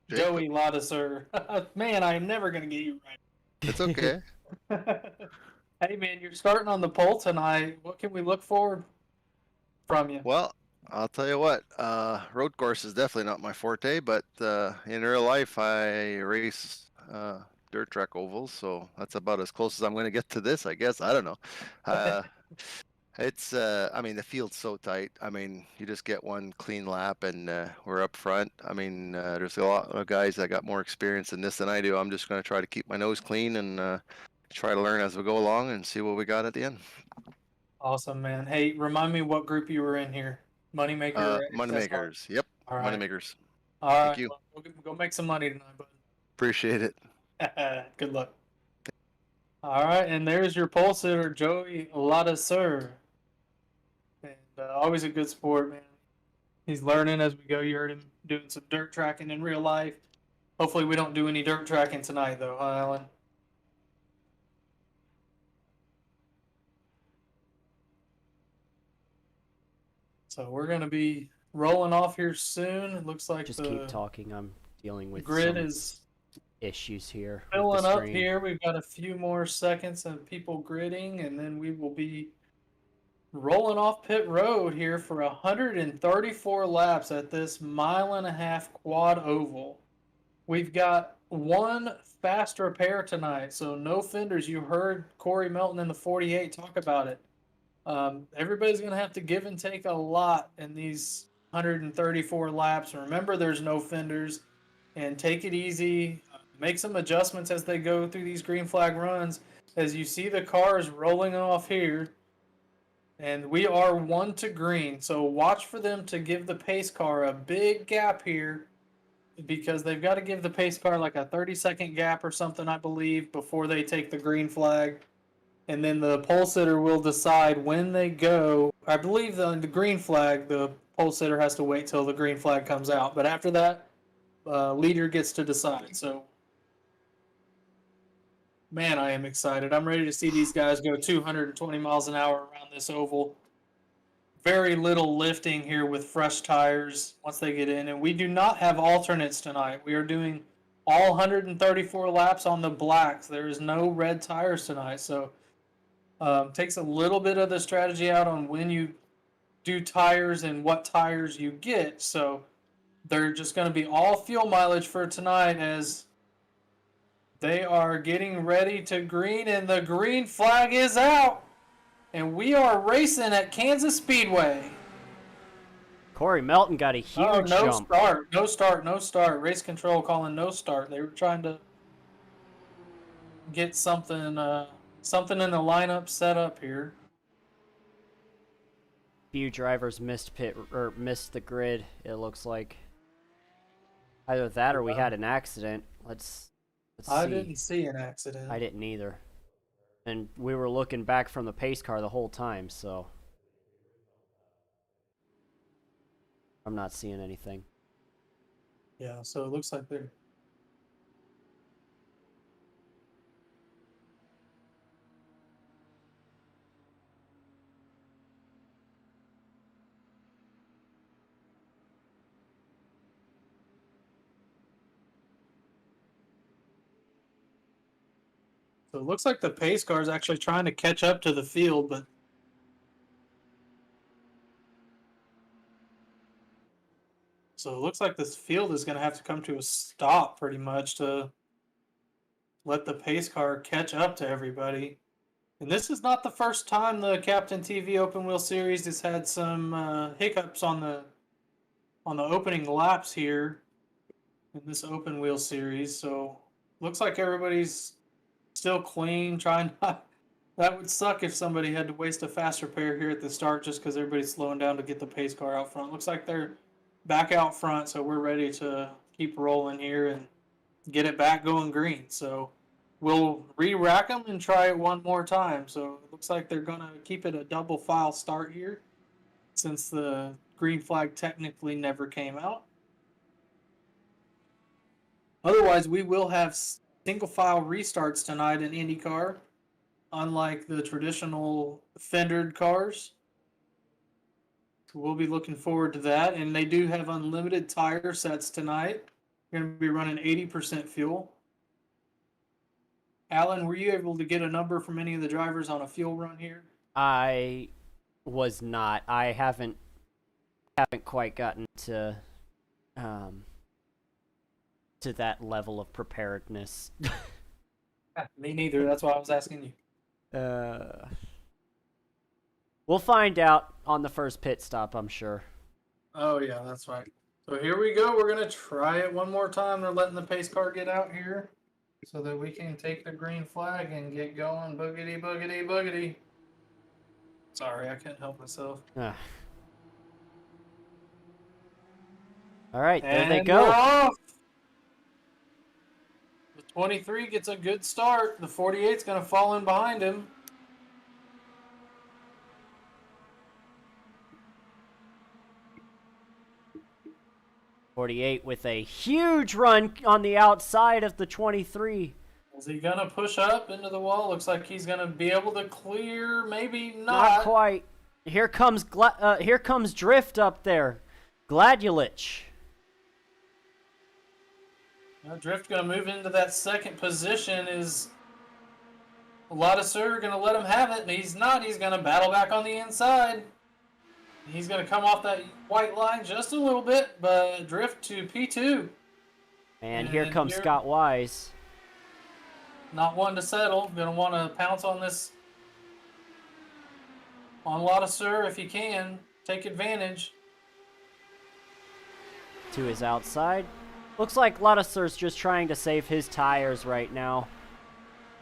Jacob. Joey Ladisser. Man, I am never going to get you It's okay. right. Hey, man, you're starting on the pole tonight. What can we look forward from you? Well, I'll tell you what. Road course is definitely not my forte, but in real life, I race dirt track ovals, so that's about as close as I'm going to get to this, I guess. I don't know. Uh, I mean, the field's so tight. I mean, you just get one clean lap and we're up front. I mean, there's a lot of guys that got more experience in this than I do. I'm just going to try to keep my nose clean and try to learn as we go along and see what we got at the end. Awesome, man. Hey, remind me what group you were in here. Moneymaker or XSR? Moneymakers. Yep, All right. moneymakers. All Thank right. you. Well, go make some money tonight, Appreciate it. bud. Good luck. All right. And there's your pole sitter, Joey Ladisser. And always a good sport, man. He's learning as we go. You heard him doing some dirt tracking in real life. Hopefully, we don't do any dirt tracking tonight, though, huh, Alan? So we're going to be rolling off here soon. It looks like Just the keep talking. I'm dealing with grid some is issues here with the filling up stream. here. We've got a few more seconds of people gridding, and then we will be rolling off pit road here for 134 laps at this 1.5 mile quad oval. We've got one fast repair tonight, so no fenders. You heard Corey Melton in the 48 talk about it. Everybody's going to have to give and take a lot in these 134 laps. Remember, there's no fenders, and take it easy. Make some adjustments as they go through these green flag runs. As you see the cars rolling off here, and we are 1 to green, so watch for them to give the pace car a big gap here, because they've got to give the pace car like a 30-second gap or something, I believe, before they take the green flag. And then the pole sitter will decide when they go. I believe on the green flag, the pole sitter has to wait till the green flag comes out. But after that, leader gets to decide. So, man, I am excited. I'm ready to see these guys go 220 miles an hour around this oval. Very little lifting here with fresh tires once they get in. And we do not have alternates tonight. We are doing all 134 laps on the blacks. There is no red tires tonight. So, takes a little bit of the strategy out on when you do tires and what tires you get. So they're just going to be all fuel mileage for tonight as they are getting ready to green, and the green flag is out. And we are racing at Kansas Speedway. Corey Melton got a huge no jump. start, no start, no start. Race control calling no start. They were trying to get something something in the lineup set up here. Few drivers missed the grid. It looks like either that or we had an accident. Let's see. I didn't see an accident. I didn't either. And we were looking back from the pace car the whole time, so I'm not seeing anything. Yeah, so it looks like they're So it looks like the pace car is actually trying to catch up to the field, but so it looks like this field is going to have to come to a stop pretty much to let the pace car catch up to everybody. And this is not the first time the Captain TV Open Wheel Series has had some hiccups on the opening laps here in this Open Wheel Series. So looks like everybody's still clean, trying not. That would suck if somebody had to waste a fast repair here at the start just because everybody's slowing down to get the pace car out front. Looks like they're back out front, so we're ready to keep rolling here and get it back going green. So we'll re-rack them and try it one more time. So it looks like they're going to keep it a double file start here since the green flag technically never came out. Otherwise, we will have single file restarts tonight in IndyCar, unlike the traditional fendered cars. So we'll be looking forward to that. And they do have unlimited tire sets tonight. You're going to be running 80% fuel. Alan, were you able to get a number from any of the drivers on a fuel run here? I was not. I haven't quite gotten to that level of preparedness. Me neither. That's why I was asking you. We'll find out on the first pit stop, I'm sure. Oh, yeah, that's right. So here we go. We're going to try it one more time. They're letting the pace car get out here so that we can take the green flag and get going. Boogity, boogity, boogity. Sorry, I couldn't help myself. All right, there And they go. we're off. The 23 gets a good start. The 48's going to fall in behind him. .48 with a huge run on the outside of the 23. Is he going to push up into the wall? Looks like he's going to be able to clear. Maybe Not quite. Here comes Drift up there. Gladulich. Drift going to move into that second position. Is Locklear going to let him have it? And he's not. He's going to battle back on the inside. He's going to come off that white line just a little bit, but Drift to P2. And here comes Scott Wise. Not one to settle. Going to want to pounce on this. On Locklear if you can. Take advantage. To his outside. Looks like Locklear's just trying to save his tires right now.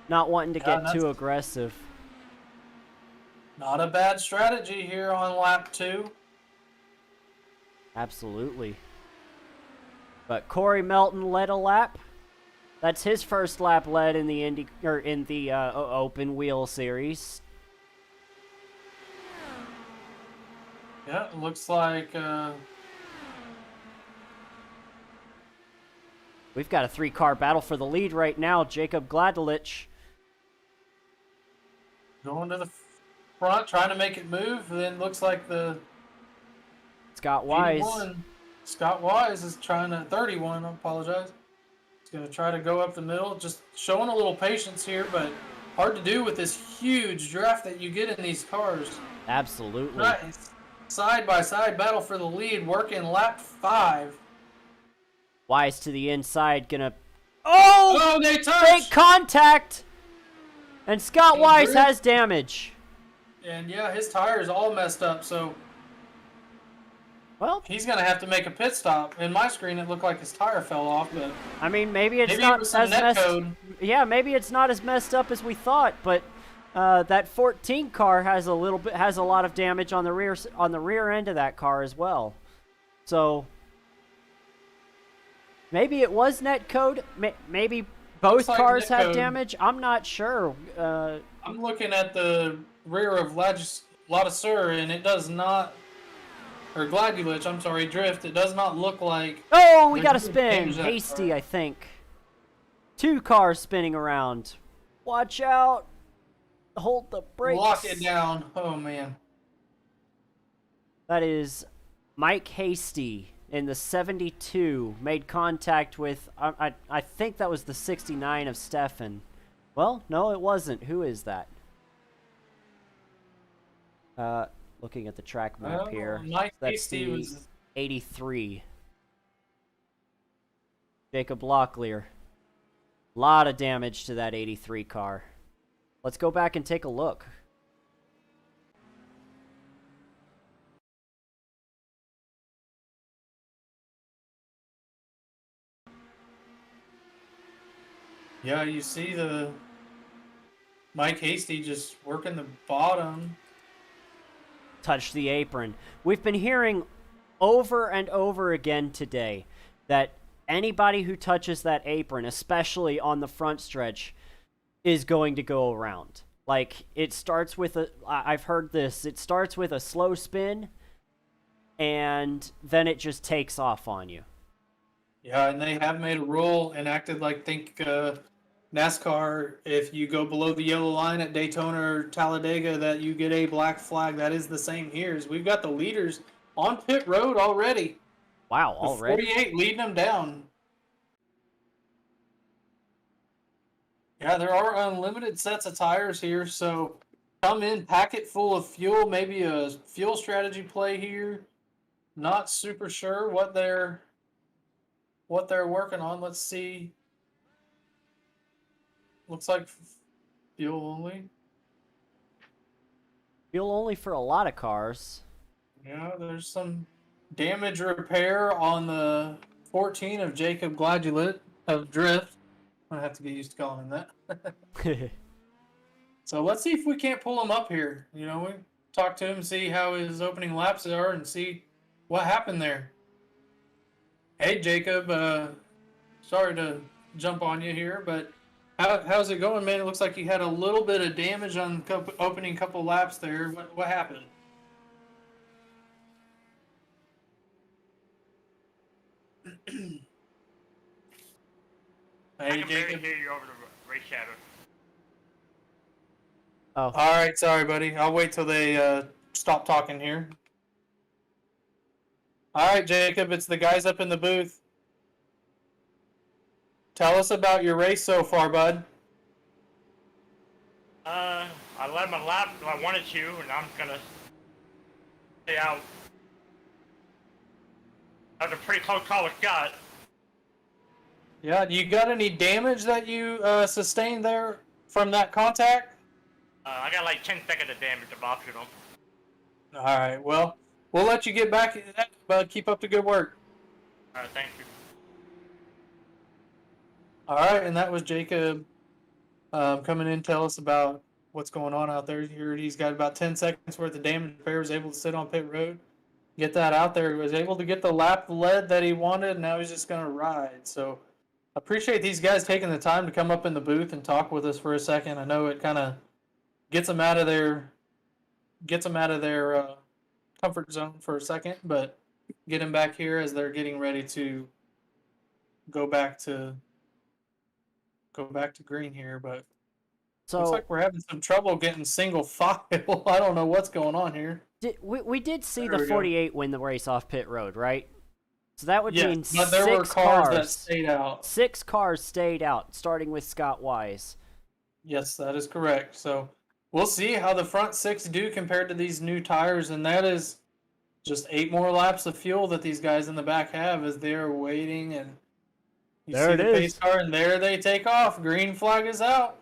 Not wanting to get too aggressive. Not a bad strategy here on lap 2. Absolutely. But Corey Melton led a lap. That's his first lap led in the open wheel series. Yeah, it looks like we've got a 3-car battle for the lead right now. Jacob Gladulich going to the front, trying to make it move. Then looks like the Scott Wise. 81. Scott Wise is trying to 31. I apologize. He's going to try to go up the middle, just showing a little patience here, but hard to do with this huge draft that you get in these cars. Absolutely. Nice. Side by side battle for the lead, working lap 5. Wise to the inside, gonna. Oh! They touch! Fake contact! And Scott Wise has damage. And yeah, his tire is all messed up, so. Well, he's going to have to make a pit stop. In my screen, it looked like his tire fell off, but. I mean, maybe it's not as messed. Yeah, maybe it's not as messed up as we thought, but that 14 car has a lot of damage on the rear end of that car as well. So maybe it was netcode. Maybe both cars have damage. I'm not sure. I'm looking at the rear of Locklear, and it does not, or Gladulich, I'm sorry, Drift. It does not look like. Oh, we got a spin. Hasty, I think. 2 cars spinning around. Watch out. Hold the brakes. Lock it down. Oh, man. That is Mike Hasty in the 72. Made contact with, I think that was the 69 of Stefan. Well, no, it wasn't. Who is that? Looking at the track map here. Mike That's Hasty the was 83. Jacob Locklear. Lot of damage to that 83 car. Let's go back and take a look. Yeah, you see the Mike Hasty just working the bottom. Touch the apron. We've been hearing over and over again today that anybody who touches that apron, especially on the front stretch, is going to go around. Like, it starts with I've heard this, it starts with a slow spin, and then it just takes off on you. Yeah, and they have made a rule enacted like, NASCAR, if you go below the yellow line at Daytona or Talladega, that you get a black flag. That is the same here. We've got the leaders on pit road already. Wow, already? 48 leading them down. Yeah, there are unlimited sets of tires here, so come in, pack it full of fuel, maybe a fuel strategy play here. Not super sure what they're working on. Let's see. Looks like fuel only. Fuel only for a lot of cars. Yeah, there's some damage repair on the 14 of Jacob Gladulet of Drift. I have to get used to calling him that. So let's see if we can't pull him up here. You know, we talk to him, see how his opening laps are, and see what happened there. Hey, Jacob. Sorry to jump on you here, but how's it going, man? It looks like you had a little bit of damage on opening couple laps there. What happened? I Hey, can barely Jacob. hear you over the race shadow. Oh, All right, sorry, buddy. I'll wait till they stop talking here. All right, Jacob, it's the guys up in the booth. Tell us about your race so far, bud. I led my lap I wanted to, and I'm gonna stay out. That was a pretty close call with Scott. Yeah, you got any damage that you sustained there from that contact? I got like 10 seconds of damage of optional. All right, well, we'll let you get back at that, bud. Keep up the good work. Thank you. All right, and that was Jacob coming in. Tell us about what's going on out there. Here he's got about 10 seconds worth of damage repair. Was able to sit on pit road, get that out there. He was able to get the lap lead that he wanted, and now he's just going to ride. So appreciate these guys taking the time to come up in the booth and talk with us for a second. I know it kind of gets them out of their comfort zone for a second, but get them back here as they're getting ready to go back to green here. But so looks like we're having some trouble getting single file. I don't know what's going on here. we did see There the we go. 48 win the race off pit road, right? So that would mean But there were six cars that cars. stayed out. 6 cars stayed out, starting with Scott Wise. Yes, that is correct. So we'll see how the front 6 do compared to these new tires, and that is just 8 more laps of fuel that these guys in the back have as they're waiting. And you There see it the is. pace car, and there they take off. Green flag is out.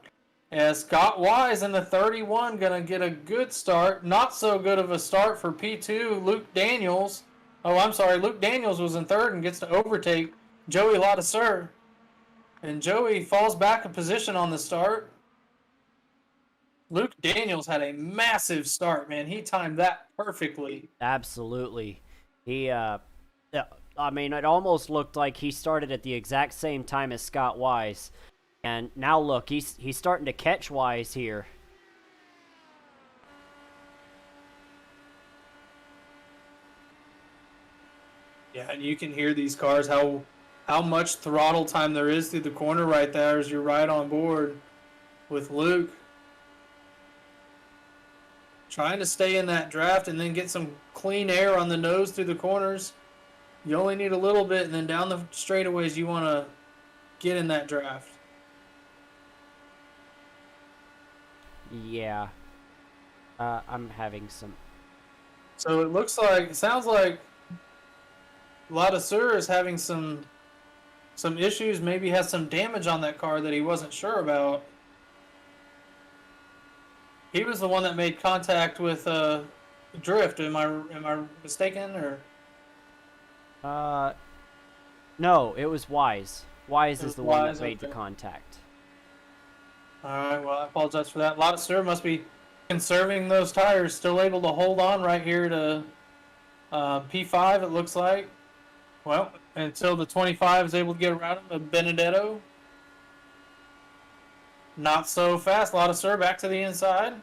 As Scott Wise in the 31 gonna get a good start. Not so good of a start for P2. Luke Daniels. Oh, I'm sorry. Luke Daniels was in 3rd and gets to overtake Joey Ladisseur. And Joey falls back a position on the start. Luke Daniels had a massive start, man. He timed that perfectly. Absolutely. He, I mean, it almost looked like he started at the exact same time as Scott Wise. And now look, he's starting to catch Wise here. Yeah, and you can hear these cars, how much throttle time there is through the corner right there as you're right on board with Luke. Trying to stay in that draft and then get some clean air on the nose through the corners. You only need a little bit, and then down the straightaways you want to get in that draft. Yeah. I'm having some... So it sounds like Ladisseur is having some issues, maybe has some damage on that car that he wasn't sure about. He was the one that made contact with Drift. Am I mistaken, or? No, it was Wise. Wise is the one Wise, that made the okay. contact. All right, well, I apologize for that. Ladisseur must be conserving those tires, still able to hold on right here to P5, it looks like. Well, until the 25 is able to get around him, Benedetto. Not so fast. Ladisseur back to the inside.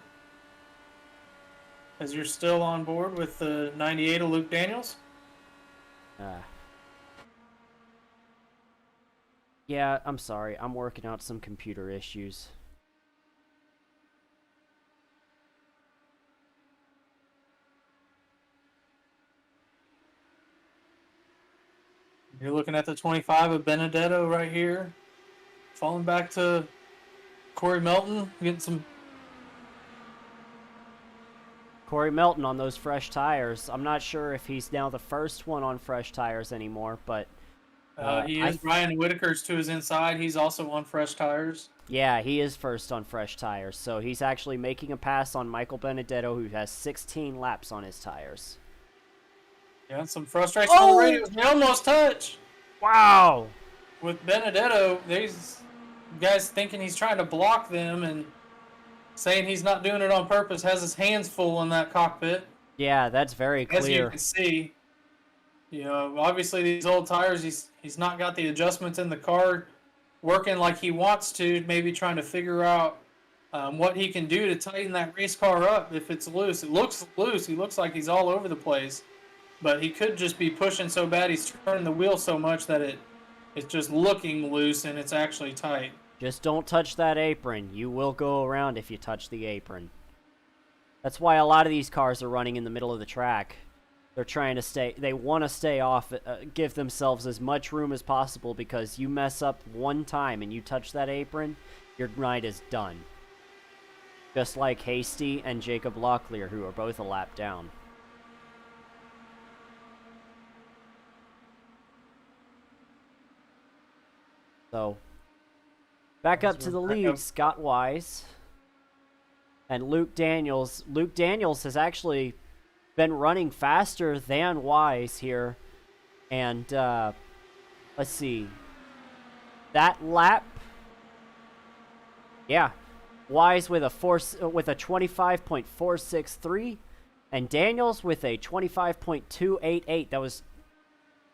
As you're still on board with the 98 of Luke Daniels. Yeah, I'm sorry. I'm working out some computer issues. You're looking at the 25 of Benedetto right here. Falling back to Corey Melton getting some. Corey Melton on those fresh tires. I'm not sure if he's now the first one on fresh tires anymore, but He is. Ryan Whittaker's to his inside. He's also on fresh tires. yeah, he is first on fresh tires. So he's actually making a pass on Michael Benedetto, who has 16 laps on his tires. Yeah, some frustration on the radio. They almost touch. Wow. With Benedetto, these guys thinking he's trying to block them and saying he's not doing it on purpose, has his hands full in that cockpit. Yeah, that's very clear. As you can see, you know, obviously these old tires, he's not got the adjustments in the car working like he wants to, maybe trying to figure out what he can do to tighten that race car up if it's loose. It looks loose. He looks like he's all over the place. But he could just be pushing so bad, he's turning the wheel so much that it's just looking loose and it's actually tight. Just don't touch that apron. You will go around if you touch the apron. That's why a lot of these cars are running in the middle of the track. They're trying to stay, they want to stay off, give themselves as much room as possible, because you mess up one time and you touch that apron, your ride is done. Just like Hasty and Jacob Locklear, who are both a lap down. So, back up to the lead, Scott Wise and Luke Daniels. Luke Daniels has actually been running faster than Wise here. And, let's see. That lap, yeah, Wise with a 25.463 and Daniels with a 25.288. That was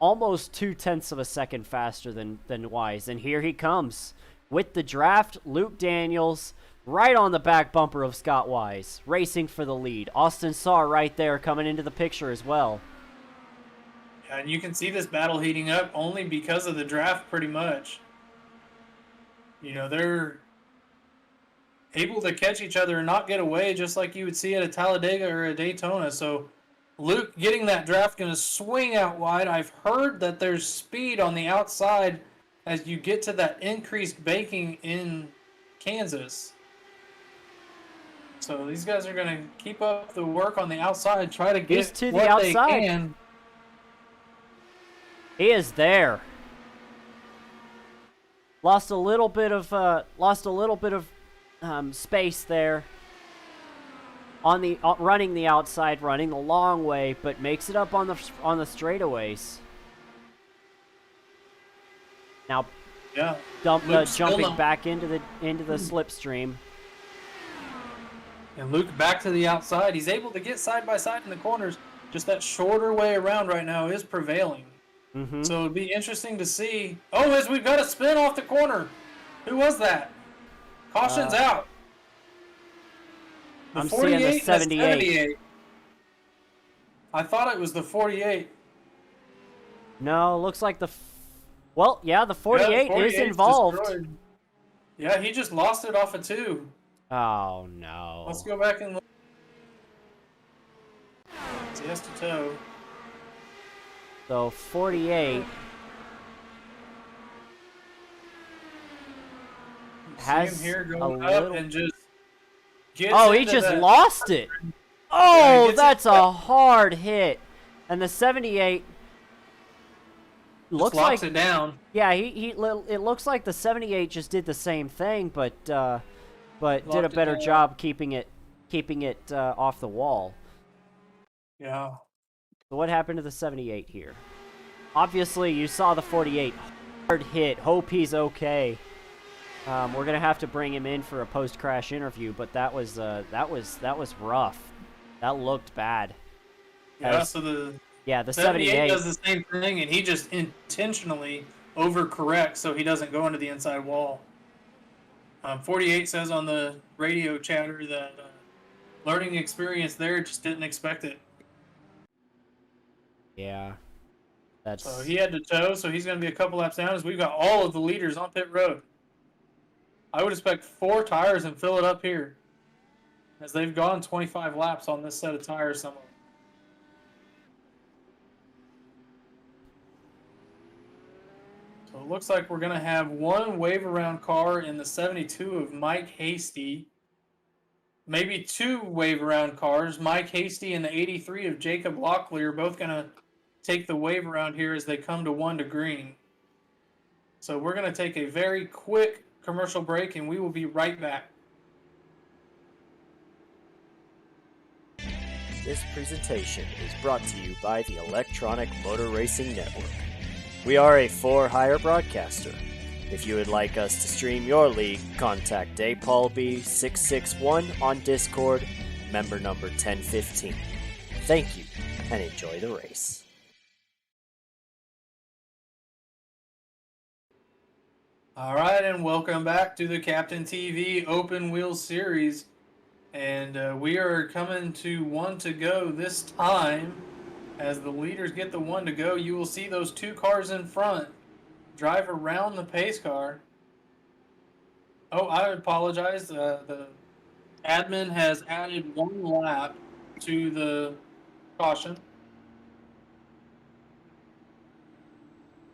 almost 0.2 of a second faster than Wise. And here he comes with the draft. Luke Daniels right on the back bumper of Scott Wise, racing for the lead. Austin Saw right there coming into the picture as well. Yeah, and you can see this battle heating up only because of the draft, pretty much. You know, they're able to catch each other and not get away, just like you would see at a Talladega or a Daytona. So Luke getting that draft, going to swing out wide. I've heard that there's speed on the outside as you get to that increased baking in Kansas. So these guys are going to keep up the work on the outside, try to get He's to the what outside. they can. He is there. Lost a little bit of space there. On the running the outside, running the long way, but makes it up on the straightaways. Now, Yeah, jumping back into the slipstream. And Luke back to the outside. He's able to get side by side in the corners. Just that shorter way around right now is prevailing. Mm-hmm. So it'd be interesting to see. Oh, as we've got a spin off the corner. Who was that? Caution's out. The I'm seeing the 78. I thought it was the 48. No, looks like the 48, Yeah, is 48's involved. destroyed. Yeah, he just lost it off of 2. Oh no. Let's go back and look. He has to tow. So 48 has See him here a going up little... and just gets Oh, he into just that. lost it. Yeah, Oh, he that's gets a hard hit. And the 78 looks locks like it down. yeah, it looks like the 78 just did the same thing, but did a Locked it better down. job keeping it off the wall. Yeah. So what happened to the 78 here? Obviously, you saw the 48 hard hit. Hope he's okay. We're gonna have to bring him in for a post-crash interview, but that was rough. That looked bad. Yeah, As- so the The 78 78. does the same thing, and he just intentionally overcorrects so he doesn't go into the inside wall. 48 says on the radio chatter that learning experience there, just didn't expect it. Yeah, that's So he had to tow, so he's going to be a couple laps down as we've got all of the leaders on pit road. I would expect 4 tires and fill it up here, as they've gone 25 laps on this set of tires. Some of them. So it looks like we're going to have one wave around car in the 72 of Mike Hasty. Maybe two wave around cars. Mike Hasty and the 83 of Jacob Locklear both going to take the wave around here as they come to 1 to green. So we're going to take a very quick commercial break and we will be right back. This presentation is brought to you by the Electronic Motor Racing Network. We are a for-hire broadcaster. If you would like us to stream your league, contact DayPaulB661 on Discord, member number 1015. Thank you, and enjoy the race. All right, and welcome back to the Captain TV Open Wheel Series. And we are coming to 1 to go this time. As the leaders get the 1 to go, you will see those 2 cars in front drive around the pace car. Oh, I apologize. The admin has added 1 lap to the caution.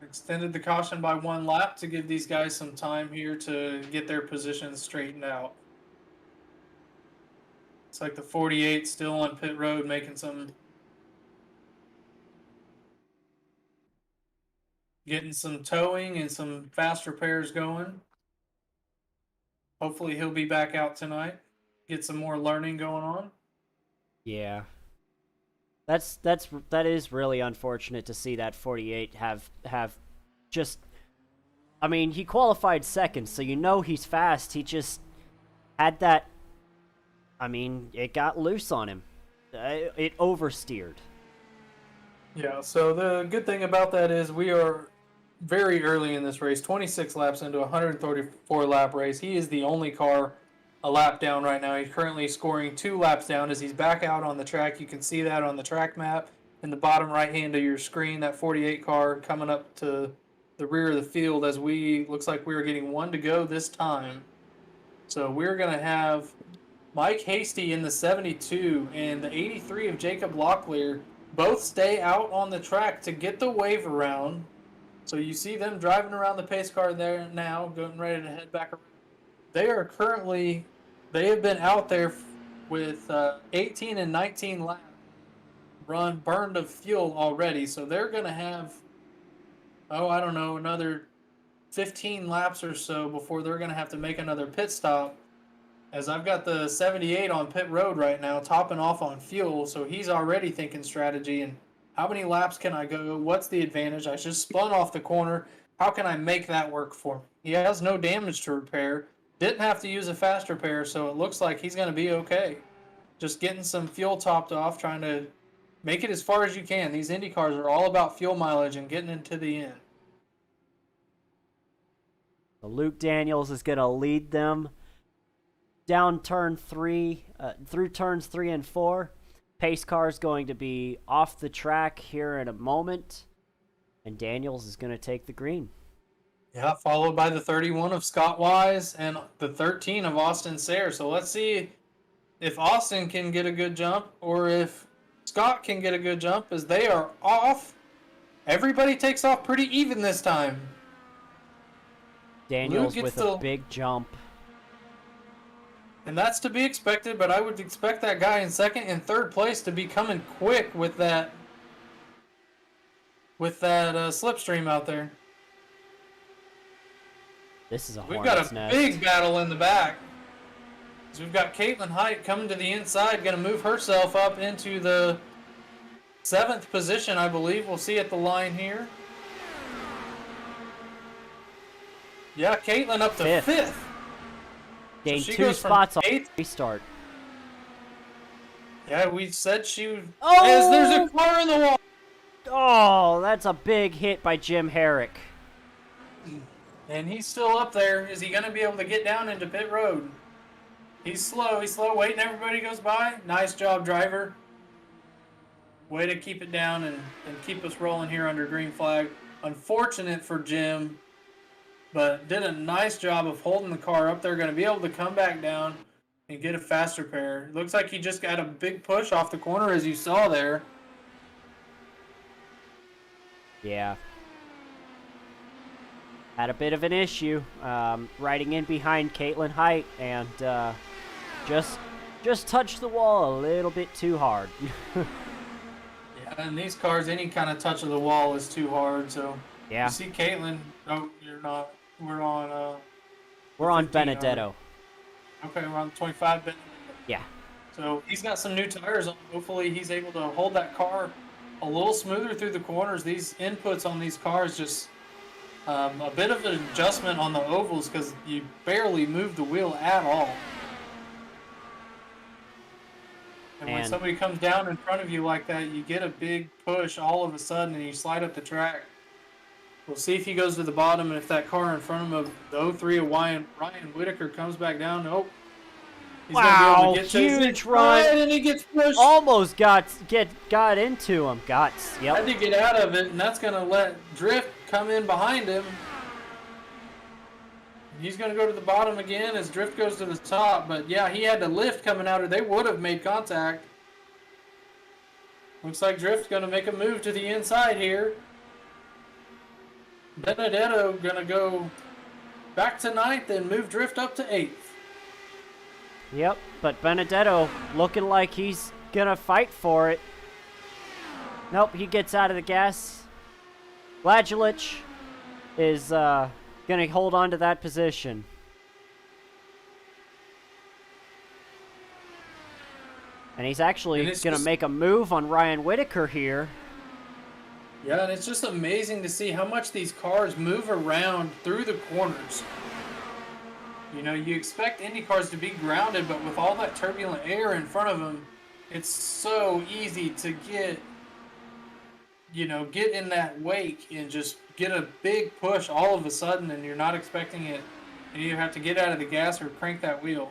Extended the caution by 1 lap to give these guys some time here to get their positions straightened out. It's like the 48 still on pit road making getting some towing and some fast repairs going. Hopefully he'll be back out tonight. Get some more learning going on. Yeah. That is really unfortunate to see that 48 have just, I mean, he qualified second, so you know he's fast. He just had that, I mean, it got loose on him. It oversteered. Yeah, so the good thing about that is we are very early in this race, 26 laps into a 134 lap race. He is the only car a lap down right now. He's currently scoring 2 laps down as he's back out on the track. You can see that on the track map in the bottom right hand of your screen, that 48 car coming up to the rear of the field as looks like we are getting 1 to go this time. So we're going to have Mike Hasty in the 72 and the 83 of Jacob Locklear both stay out on the track to get the wave around. So you see them driving around the pace car there now, getting ready to head back around. They have been out there with 18 and 19 laps burned of fuel already. So they're going to have, another 15 laps or so before they're going to have to make another pit stop. As I've got the 78 on pit road right now, topping off on fuel, so he's already thinking strategy and how many laps can I go? What's the advantage? I just spun off the corner. How can I make that work for him? He has no damage to repair. Didn't have to use a fast repair, so it looks like he's going to be okay. Just getting some fuel topped off, trying to make it as far as you can. These Indy cars are all about fuel mileage and getting into the end. Luke Daniels is going to lead them down turn 3, through turns 3 and 4. Pace car is going to be off the track here in a moment, and Daniels is going to take the green. Yeah, followed by the 31 of Scott Wise and the 13 of Austin Sayre. So let's see if Austin can get a good jump or if Scott can get a good jump as they are off. Everybody takes off pretty even this time. Daniels with a big jump. And that's to be expected, but I would expect that guy in second and third place to be coming quick with that slipstream out there. This is a We've hornet's got a nest. big battle in the back. So we've got Caitlin Height coming to the inside, going to move herself up into the 7th position, I believe. We'll see at the line here. Yeah, Caitlin up to 5th. Gained So 2 spots on 8th. restart. Yeah, we said she would. Oh! As there's a car in the wall. Oh, that's a big hit by Jim Herrick. And he's still up there. Is he going to be able to get down into pit road? He's slow, waiting everybody goes by. Nice job, driver. Way to keep it down and keep us rolling here under green flag. Unfortunate for Jim, but did a nice job of holding the car up. They're going to be able to come back down and get a fast repair. Looks like he just got a big push off the corner, as you saw there. Yeah. had a bit of an issue riding in behind Caitlin Height and just touched the wall a little bit too hard. Yeah, in these cars, any kind of touch of the wall is too hard. So Yeah. you see Caitlin. Oh, you're not. We're on. We're on 15, Benedetto. Okay, we're on 25. Yeah. So he's got some new tires on. Hopefully he's able to hold that car a little smoother through the corners. These inputs on these cars just a bit of an adjustment on the ovals because you barely move the wheel at all. And when somebody comes down in front of you like that, you get a big push all of a sudden and you slide up the track. We'll see if he goes to the bottom and if that car in front of him, the 03 of Ryan Whittaker, comes back down. Nope. He's Wow, gonna be able to get huge run. and he gets pushed. Almost got into him. Had to get out of it, and that's going to let Drift come in behind him. He's going to go to the bottom again as Drift goes to the top. But, yeah, he had to lift coming out, or they would have made contact. Looks like Drift's going to make a move to the inside here. Benedetto going to go back to 9th and move Drift up to 8th. Yep, but Benedetto looking like he's gonna fight for it. Nope, he gets out of the gas. Blajulich is gonna hold on to that position. And he's actually gonna make a move on Ryan Whittaker here. Yeah, and it's just amazing to see how much these cars move around through the corners. You know, you expect Indy cars to be grounded, but with all that turbulent air in front of them, it's so easy to get in that wake and just get a big push all of a sudden, and you're not expecting it. You either have to get out of the gas or crank that wheel.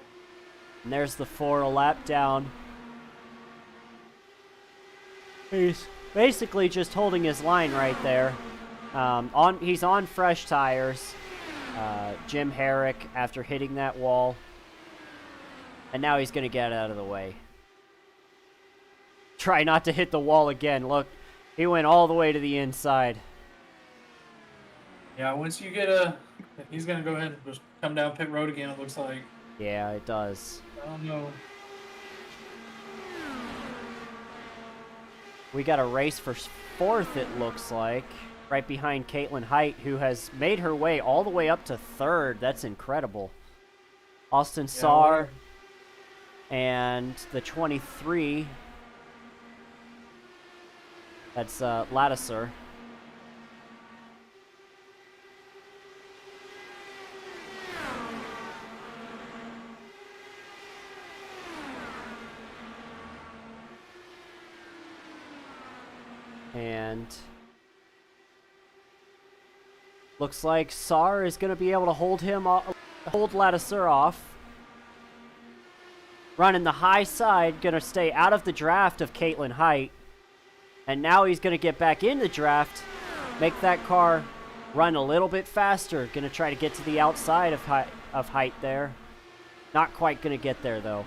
And there's the 4 a lap down. He's basically just holding his line right there. He's on fresh tires. Jim Herrick after hitting that wall. And now he's going to get out of the way. Try not to hit the wall again. Look, he went all the way to the inside. Yeah, once you get he's going to go ahead and just come down pit road again, it looks like. Yeah, it does. I don't know. We got a race for 4th, it looks like. Right behind Caitlin Height, who has made her way all the way up to 3rd. That's incredible. Austin Saar and the 23. That's Lattiser. And looks like Saar is going to be able to hold Lattiser off. Running the high side, going to stay out of the draft of Caitlin Height. And now he's going to get back in the draft, make that car run a little bit faster. Going to try to get to the outside of Height there. Not quite going to get there, though.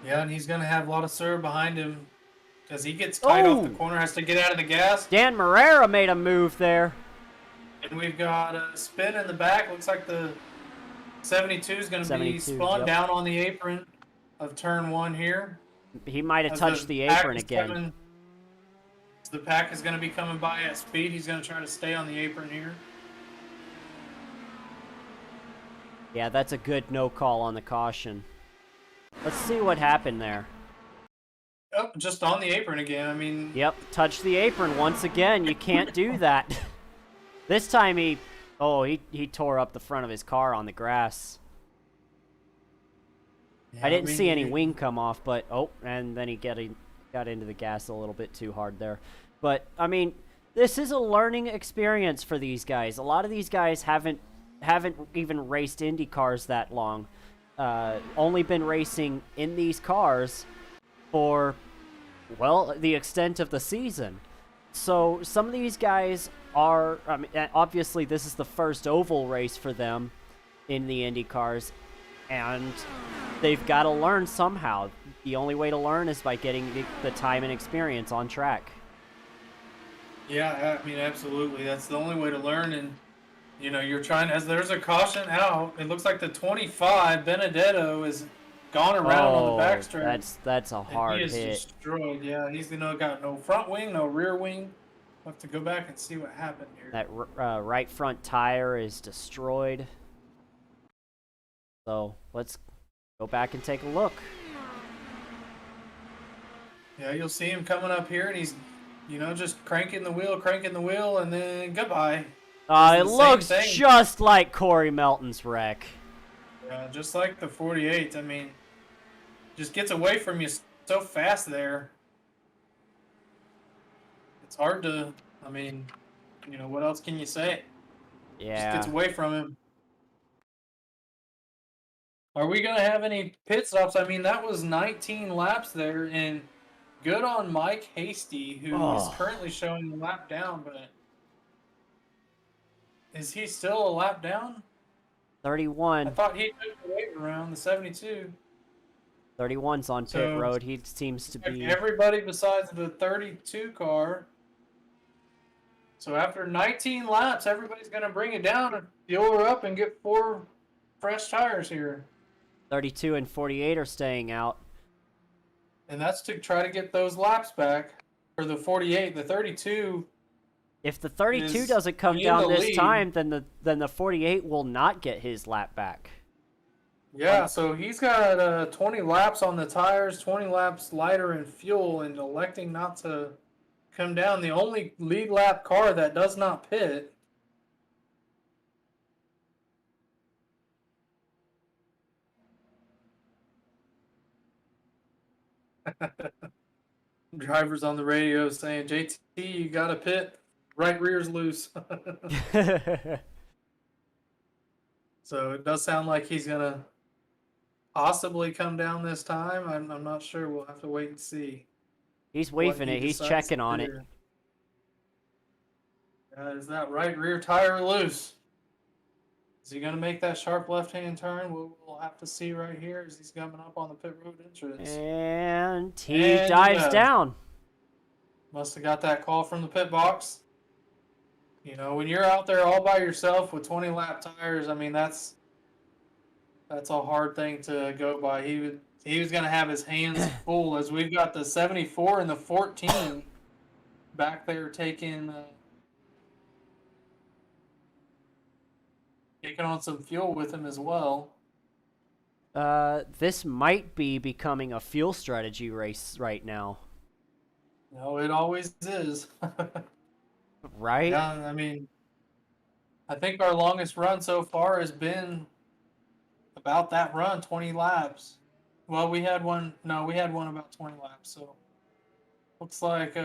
Yeah, and he's going to have Lattiser behind him because he gets tight off the corner, has to get out of the gas. Dan Marrera made a move there. And we've got a spin in the back. Looks like the 72 is going to be spun down on the apron of turn 1 here. He might have touched the apron again. The pack is going to be coming by at speed. He's going to try to stay on the apron here. Yeah, that's a good no call on the caution. Let's see what happened there. Oh, just on the apron again. I mean... Yep, touch the apron once again. You can't do that. This time he tore up the front of his car on the grass. Yeah, I didn't see any wing come off, but and then he got into the gas a little bit too hard there. But I mean, this is a learning experience for these guys. A lot of these guys haven't even raced Indy cars that long. Only been racing in these cars for, well, the extent of the season. So some of these guys are, I mean, obviously this is the first oval race for them in the Indy cars, and they've got to learn somehow. The only way to learn is by getting the time and experience on track. Yeah, I mean, absolutely. That's the only way to learn. And you know, you're trying, as there's a caution out, it looks like the 25, Benedetto, is gone around on the backstretch. That's a And hard he is hit. destroyed. Yeah, he's got no front wing, no rear wing. We'll have to go back and see what happened here. That right front tire is destroyed. So let's go back and take a look. Yeah, you'll see him coming up here, and he's, you know, just cranking the wheel, and then goodbye. It looks just like Corey Melton's wreck. Yeah, just like the 48. I mean, just gets away from you so fast there. It's hard to, I mean, you know, what else can you say? Yeah. Just gets away from him. Are we going to have any pit stops? I mean, that was 19 laps there, and good on Mike Hasty, who is currently showing a lap down, but is he still a lap down? 31. I thought he took the wave around the 72. 31's on pit road. He seems to be... Everybody besides the 32 car. So after 19 laps, everybody's going to bring it down and fuel her up and get 4 fresh tires here. 32 and 48 are staying out. And that's to try to get those laps back for the 48. The 32... If the 32 doesn't come down this time, then the 48 will not get his lap back. Yeah, so he's got 20 laps on the tires, 20 laps lighter in fuel, and electing not to come down. The only lead lap car that does not pit. Drivers on the radio saying, JT, you got to pit. Right rear's loose. So it does sound like he's going to possibly come down this time. I'm not sure. We'll have to wait and see. He's waving it. He's checking on it. Is that right rear tire loose? Is he going to make that sharp left-hand turn? We'll have to see right here as he's coming up on the pit road entrance. And he dives down. Must have got that call from the pit box. You know, when you're out there all by yourself with 20 lap tires, I mean, that's a hard thing to go by. He was going to have his hands full as we've got the 74 and the 14 back there taking on some fuel with him as well. This might be becoming a fuel strategy race right now. No, it always is. Right? Yeah, I mean, I think our longest run so far has been about that run, 20 laps. Well, we had one about 20 laps, so looks like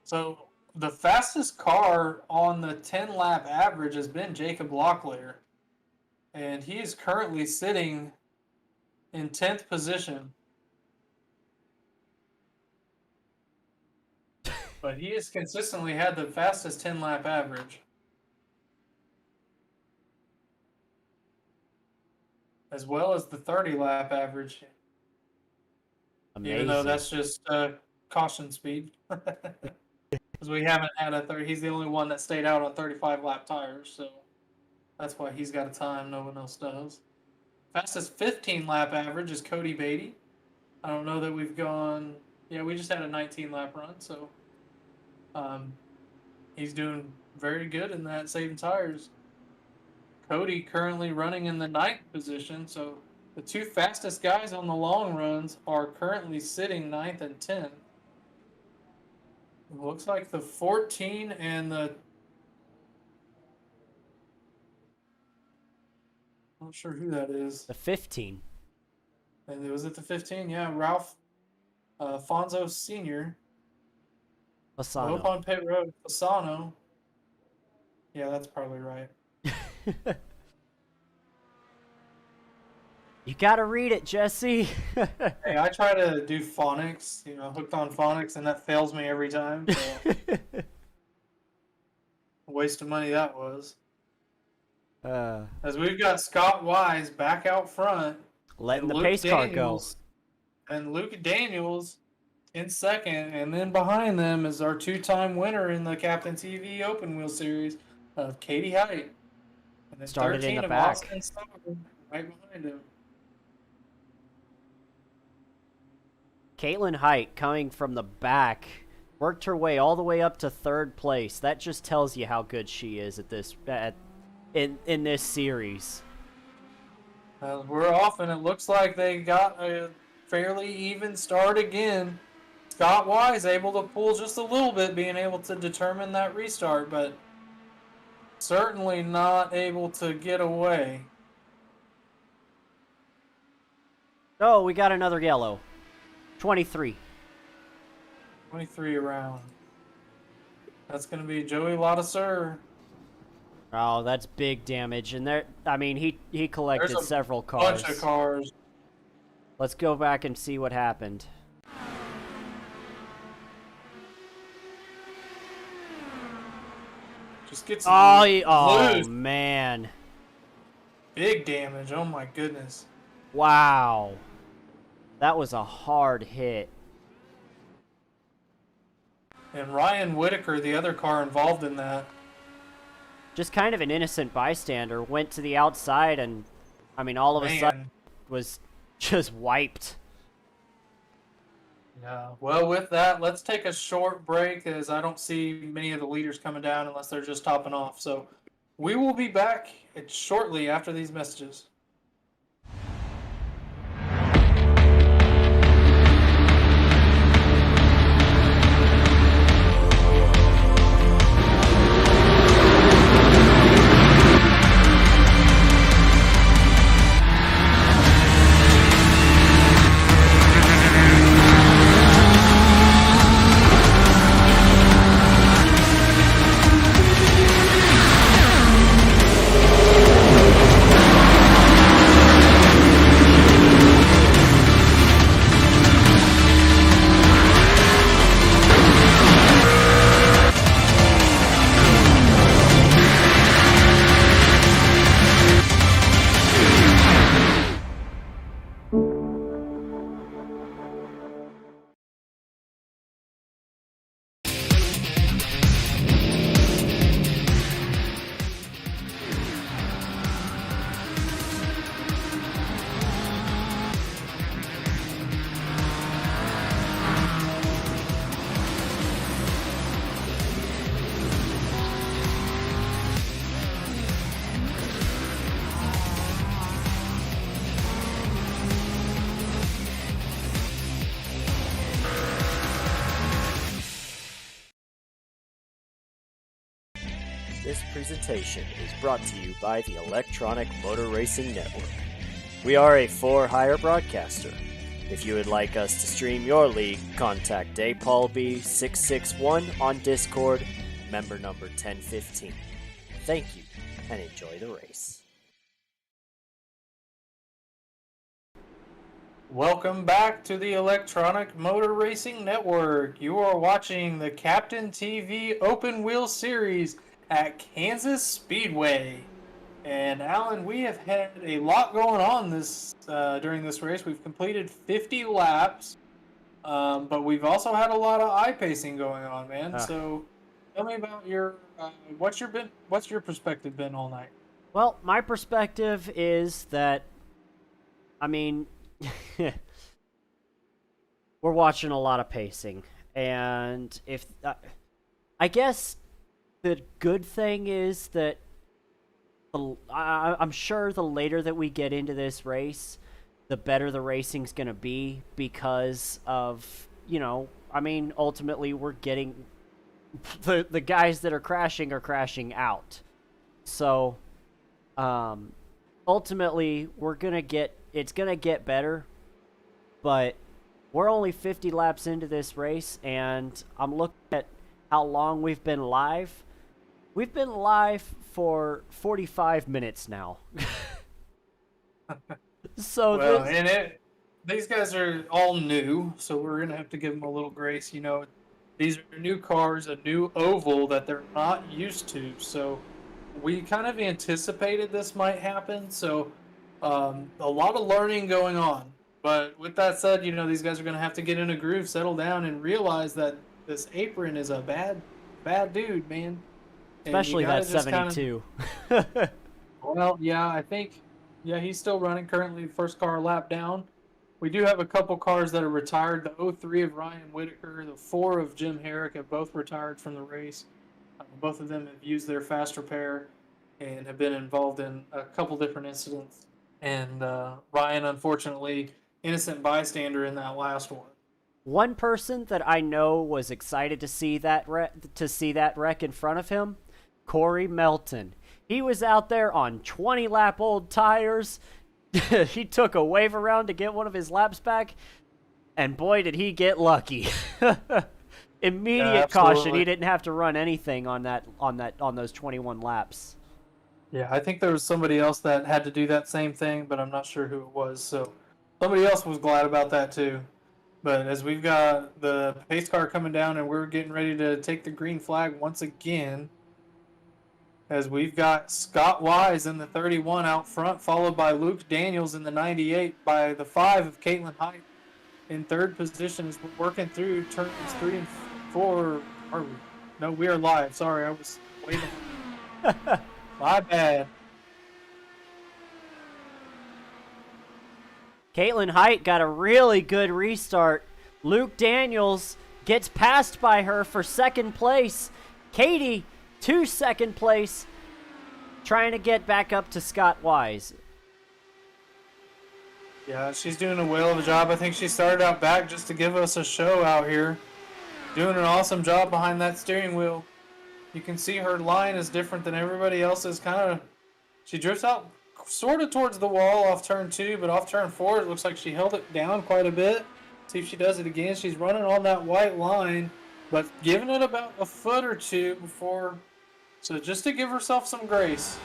so the fastest car on the 10 lap average has been Jacob Locklear, and he is currently sitting in 10th position. But he has consistently had the fastest 10 lap average. As well as the 30 lap average. Amazing. Even though that's just caution speed. Because we haven't had a 30. He's the only one that stayed out on 35 lap tires. So that's why he's got a time no one else does. Fastest 15 lap average is Cody Beatty. I don't know that we've gone. Yeah, we just had a 19 lap run. So he's doing very good in that, saving tires. Cody currently running in the 9th position, so the 2 fastest guys on the long runs are currently sitting 9th and 10th. It looks like the 14 and the... I'm not sure who that is. The 15. And was it the 15? Yeah, Ralph Fonzo Sr. Fasano. Up on pit road. Fasano. Yeah, that's probably right. You gotta read it, Jesse. Hey, I try to do phonics, hooked on phonics, and that fails me every time. So. A waste of money that was. As we've got Scott Wise back out front. Letting the pace car go. And Luke Daniels in second, and then behind them is our two-time winner in the Captain TV Open Wheel Series of Katie Height. And then Started in 13 the of back. Austin Stover right behind him. Caitlin Height coming from the back worked her way all the way up to third place. That just tells you how good she is at this in this series. We're off, and it looks like they got a fairly even start again. Scott Wise able to pull just a little bit, being able to determine that restart, but certainly not able to get away. Oh, we got another yellow. 23. 23 around. That's going to be Joey Ladiseur. Oh, that's big damage. And there, I mean, he collected There's a several cars. Bunch of cars. Let's go back and see what happened. Just gets Oh loose. man. Big damage. Oh my goodness. Wow. That was a hard hit. And Ryan Whittaker, the other car involved in that. Just kind of an innocent bystander, went to the outside and, I mean, all of a sudden was just wiped. Yeah. Well, with that, let's take a short break, as I don't see many of the leaders coming down unless they're just topping off. So we will be back shortly after these messages. This presentation is brought to you by the Electronic Motor Racing Network. We are a for-hire broadcaster. If you would like us to stream your league, contact DayPaulB661 on Discord, member number 1015. Thank you, and enjoy the race. Welcome back to the Electronic Motor Racing Network. You are watching the Captain TV Open Wheel Series at Kansas Speedway. And Alan, we have had a lot going on this during this race. We've completed 50 laps, but we've also had a lot of eye-pacing going on, man. So tell me about your what's your perspective been all night? Well, my perspective is that, I mean, we're watching a lot of pacing, and if I guess the good thing is that I'm sure the later that we get into this race, the better the racing's going to be, because of, you know, I mean, ultimately we're getting the guys that are crashing out. So ultimately it's going to get better, but we're only 50 laps into this race, and I'm looking at how long we've been live. We've been live for 45 minutes now. So well, these guys are all new, so we're going to have to give them a little grace. You know, these are new cars, a new oval that they're not used to. So we kind of anticipated this might happen. So a lot of learning going on. But with that said, these guys are going to have to get in a groove, settle down, and realize that this apron is a bad dude, man. And you Especially gotta that just kinda, 72. well, yeah, I think, yeah, he's still running currently, first car lap down. We do have a couple cars that are retired. The '03 of Ryan Whittaker, the 4 of Jim Herrick have both retired from the race. Both of them have used their fast repair and have been involved in a couple different incidents. And Ryan, unfortunately, innocent bystander in that last one. One person that I know was excited to see that wreck in front of him, Corey Melton. He was out there on 20-lap old tires. He took a wave around to get one of his laps back, and boy, did he get lucky. Immediate caution. He didn't have to run anything on those 21 laps. Yeah, I think there was somebody else that had to do that same thing, but I'm not sure who it was. So somebody else was glad about that too. But as we've got the pace car coming down and we're getting ready to take the green flag once again, as we've got Scott Wise in the 31 out front, followed by Luke Daniels in the 98 by the 5 of Caitlin Height in third position as we're working through turns 3 and 4. Are we? No, we are live. Sorry, I was waiting. My bad. Caitlin Height got a really good restart. Luke Daniels gets passed by her for second place. Katie to second place, trying to get back up to Scott Wise. Yeah, she's doing a whale of a job. I think she started out back just to give us a show out here. Doing an awesome job behind that steering wheel. You can see her line is different than everybody else's. She drifts out sort of towards the wall off turn 2, but off turn 4, it looks like she held it down quite a bit. See if she does it again. She's running on that white line, but giving it about a foot or two before. So just to give herself some grace.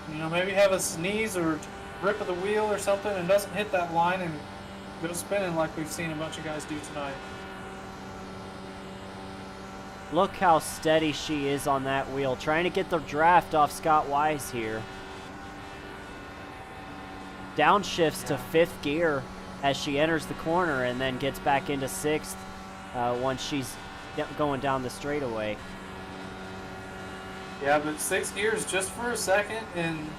Maybe have a sneeze or rip of the wheel or something and doesn't hit that line and go spinning like we've seen a bunch of guys do tonight. Look how steady she is on that wheel, trying to get the draft off Scott Wise here. Downshifts to 5th gear as she enters the corner and then gets back into 6th once she's going down the straightaway. Yeah, but 6 gears just for a second, and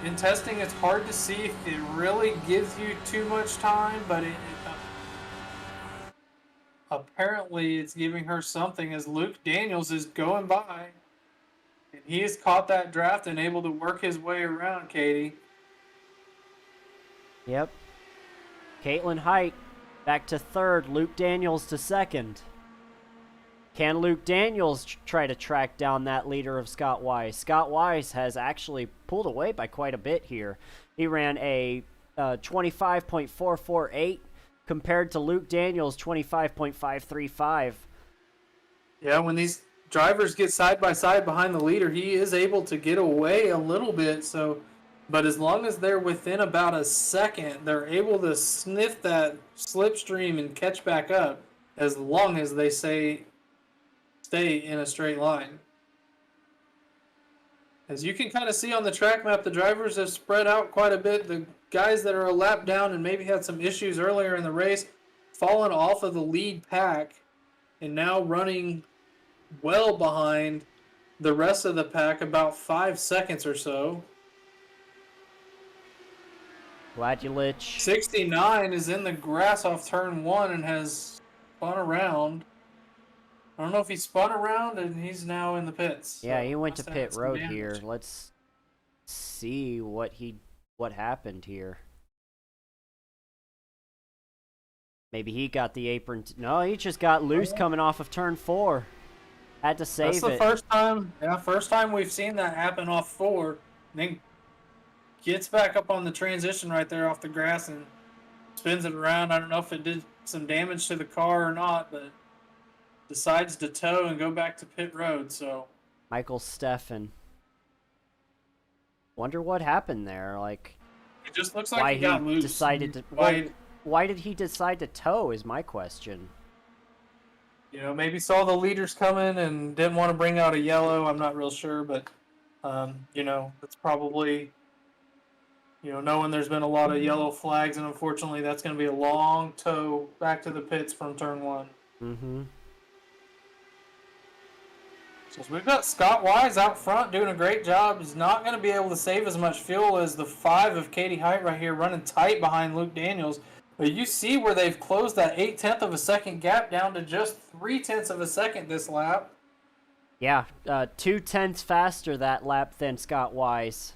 in testing it's hard to see if it really gives you too much time, but apparently it's giving her something as Luke Daniels is going by, and he has caught that draft and able to work his way around Katie. Yep. Caitlin Height back to 3rd, Luke Daniels to 2nd. Can Luke Daniels try to track down that leader of Scott Wise? Scott Wise has actually pulled away by quite a bit here. He ran a 25.448 compared to Luke Daniels' 25.535. Yeah, when these drivers get side by side behind the leader, he is able to get away a little bit. But as long as they're within about a second, they're able to sniff that slipstream and catch back up as long as they stay in a straight line. As you can kind of see on the track map, the drivers have spread out quite a bit. The guys that are a lap down and maybe had some issues earlier in the race, fallen off of the lead pack and now running well behind the rest of the pack, about 5 seconds or so. Gladulich. 69 is in the grass off turn 1 and has spun around. I don't know if he spun around and he's now in the pits. Yeah, he went to pit road here. Let's see what happened here. Maybe he got the apron. No, he just got loose coming off of turn 4. Had to save it. That's the first time we've seen that happen off 4. Then gets back up on the transition right there off the grass and spins it around. I don't know if it did some damage to the car or not, but decides to tow and go back to pit road. So Michael Steffen. Wonder what happened there. Like, it just looks like he got loose. Why did he decide to tow is my question. Maybe saw the leaders coming and didn't want to bring out a yellow. I'm not real sure, but it's probably You know, knowing there's been a lot of yellow flags, and unfortunately that's going to be a long tow back to the pits from turn 1. Mm-hmm. So we've got Scott Wise out front doing a great job. He's not going to be able to save as much fuel as the 5 of Katie Height right here, running tight behind Luke Daniels. But you see where they've closed that 0.8 of a second gap down to just 0.3 of a second this lap. Yeah, 0.2 faster that lap than Scott Wise.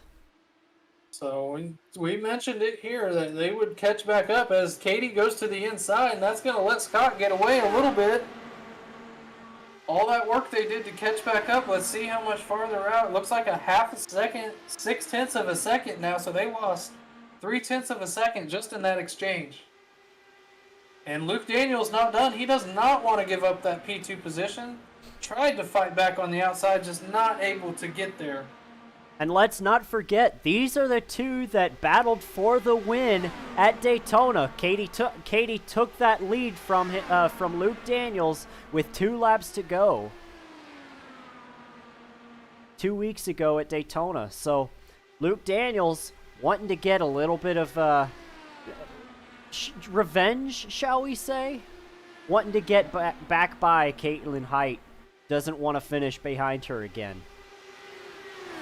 So we mentioned it here that they would catch back up as Katie goes to the inside, and that's going to let Scott get away a little bit. All that work they did to catch back up, let's see how much farther out. It looks like a 0.5 second, 0.6 of a second now, so they lost 0.3 of a second just in that exchange. And Luke Daniels not done. He does not want to give up that P2 position. Tried to fight back on the outside, just not able to get there. And let's not forget, these are the two that battled for the win at Daytona. Katie took that lead from Luke Daniels with 2 laps to go 2 weeks ago at Daytona. So Luke Daniels wanting to get a little bit of revenge, shall we say? Wanting to get back by Caitlin Height. Doesn't want to finish behind her again.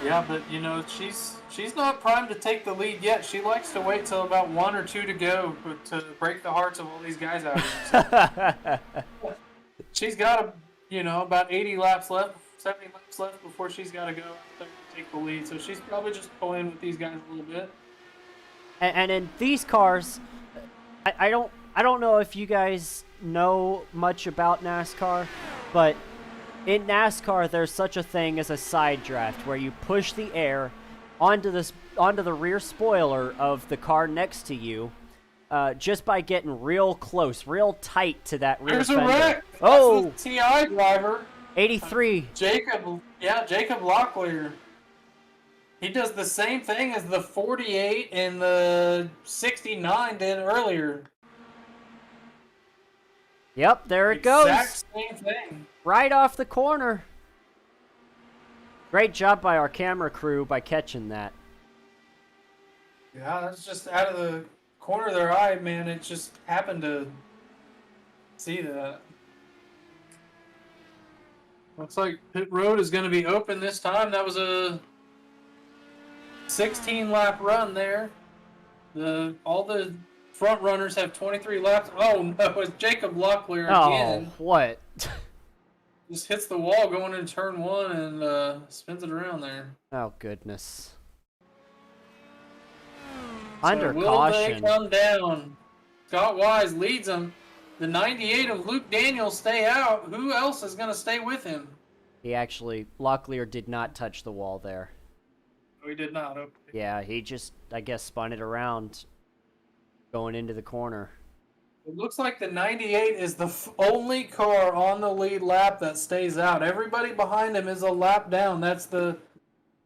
Yeah, but you know, she's not primed to take the lead yet. She likes to wait till about 1 or 2 to go to break the hearts of all these guys out here. So she's got about 80 laps left, 70 laps left before she's got to go out there to take the lead. So she's probably just pulling with these guys a little bit. And in these cars, I don't know if you guys know much about NASCAR, but in NASCAR, there's such a thing as a side draft where you push the air onto the rear spoiler of the car next to you, just by getting real close, real tight to that rear fender. There's a wreck. Oh, that's the TI driver, 83. Jacob Locklear. He does the same thing as the 48 and the 69 did earlier. Yep, there it goes. Exact same thing. Right off the corner. Great job by our camera crew by catching that. Yeah, that's just out of the corner of their eye, man. It just happened to see that. Looks like pit road is going to be open this time. That was a 16-lap run there. All the front runners have 23 laps. Oh no, it's Jacob Locklear again. Oh, what? Just hits the wall going into turn 1 and spins it around there. Oh, goodness. So Under will caution. they come down? Scott Wise leads them. The 98 of Luke Daniels stay out. Who else is going to stay with him? Locklear did not touch the wall there. Oh, he did not. Okay. Yeah, he just, I guess, spun it around going into the corner. It looks like the 98 is the only car on the lead lap that stays out. Everybody behind him is a lap down. That's the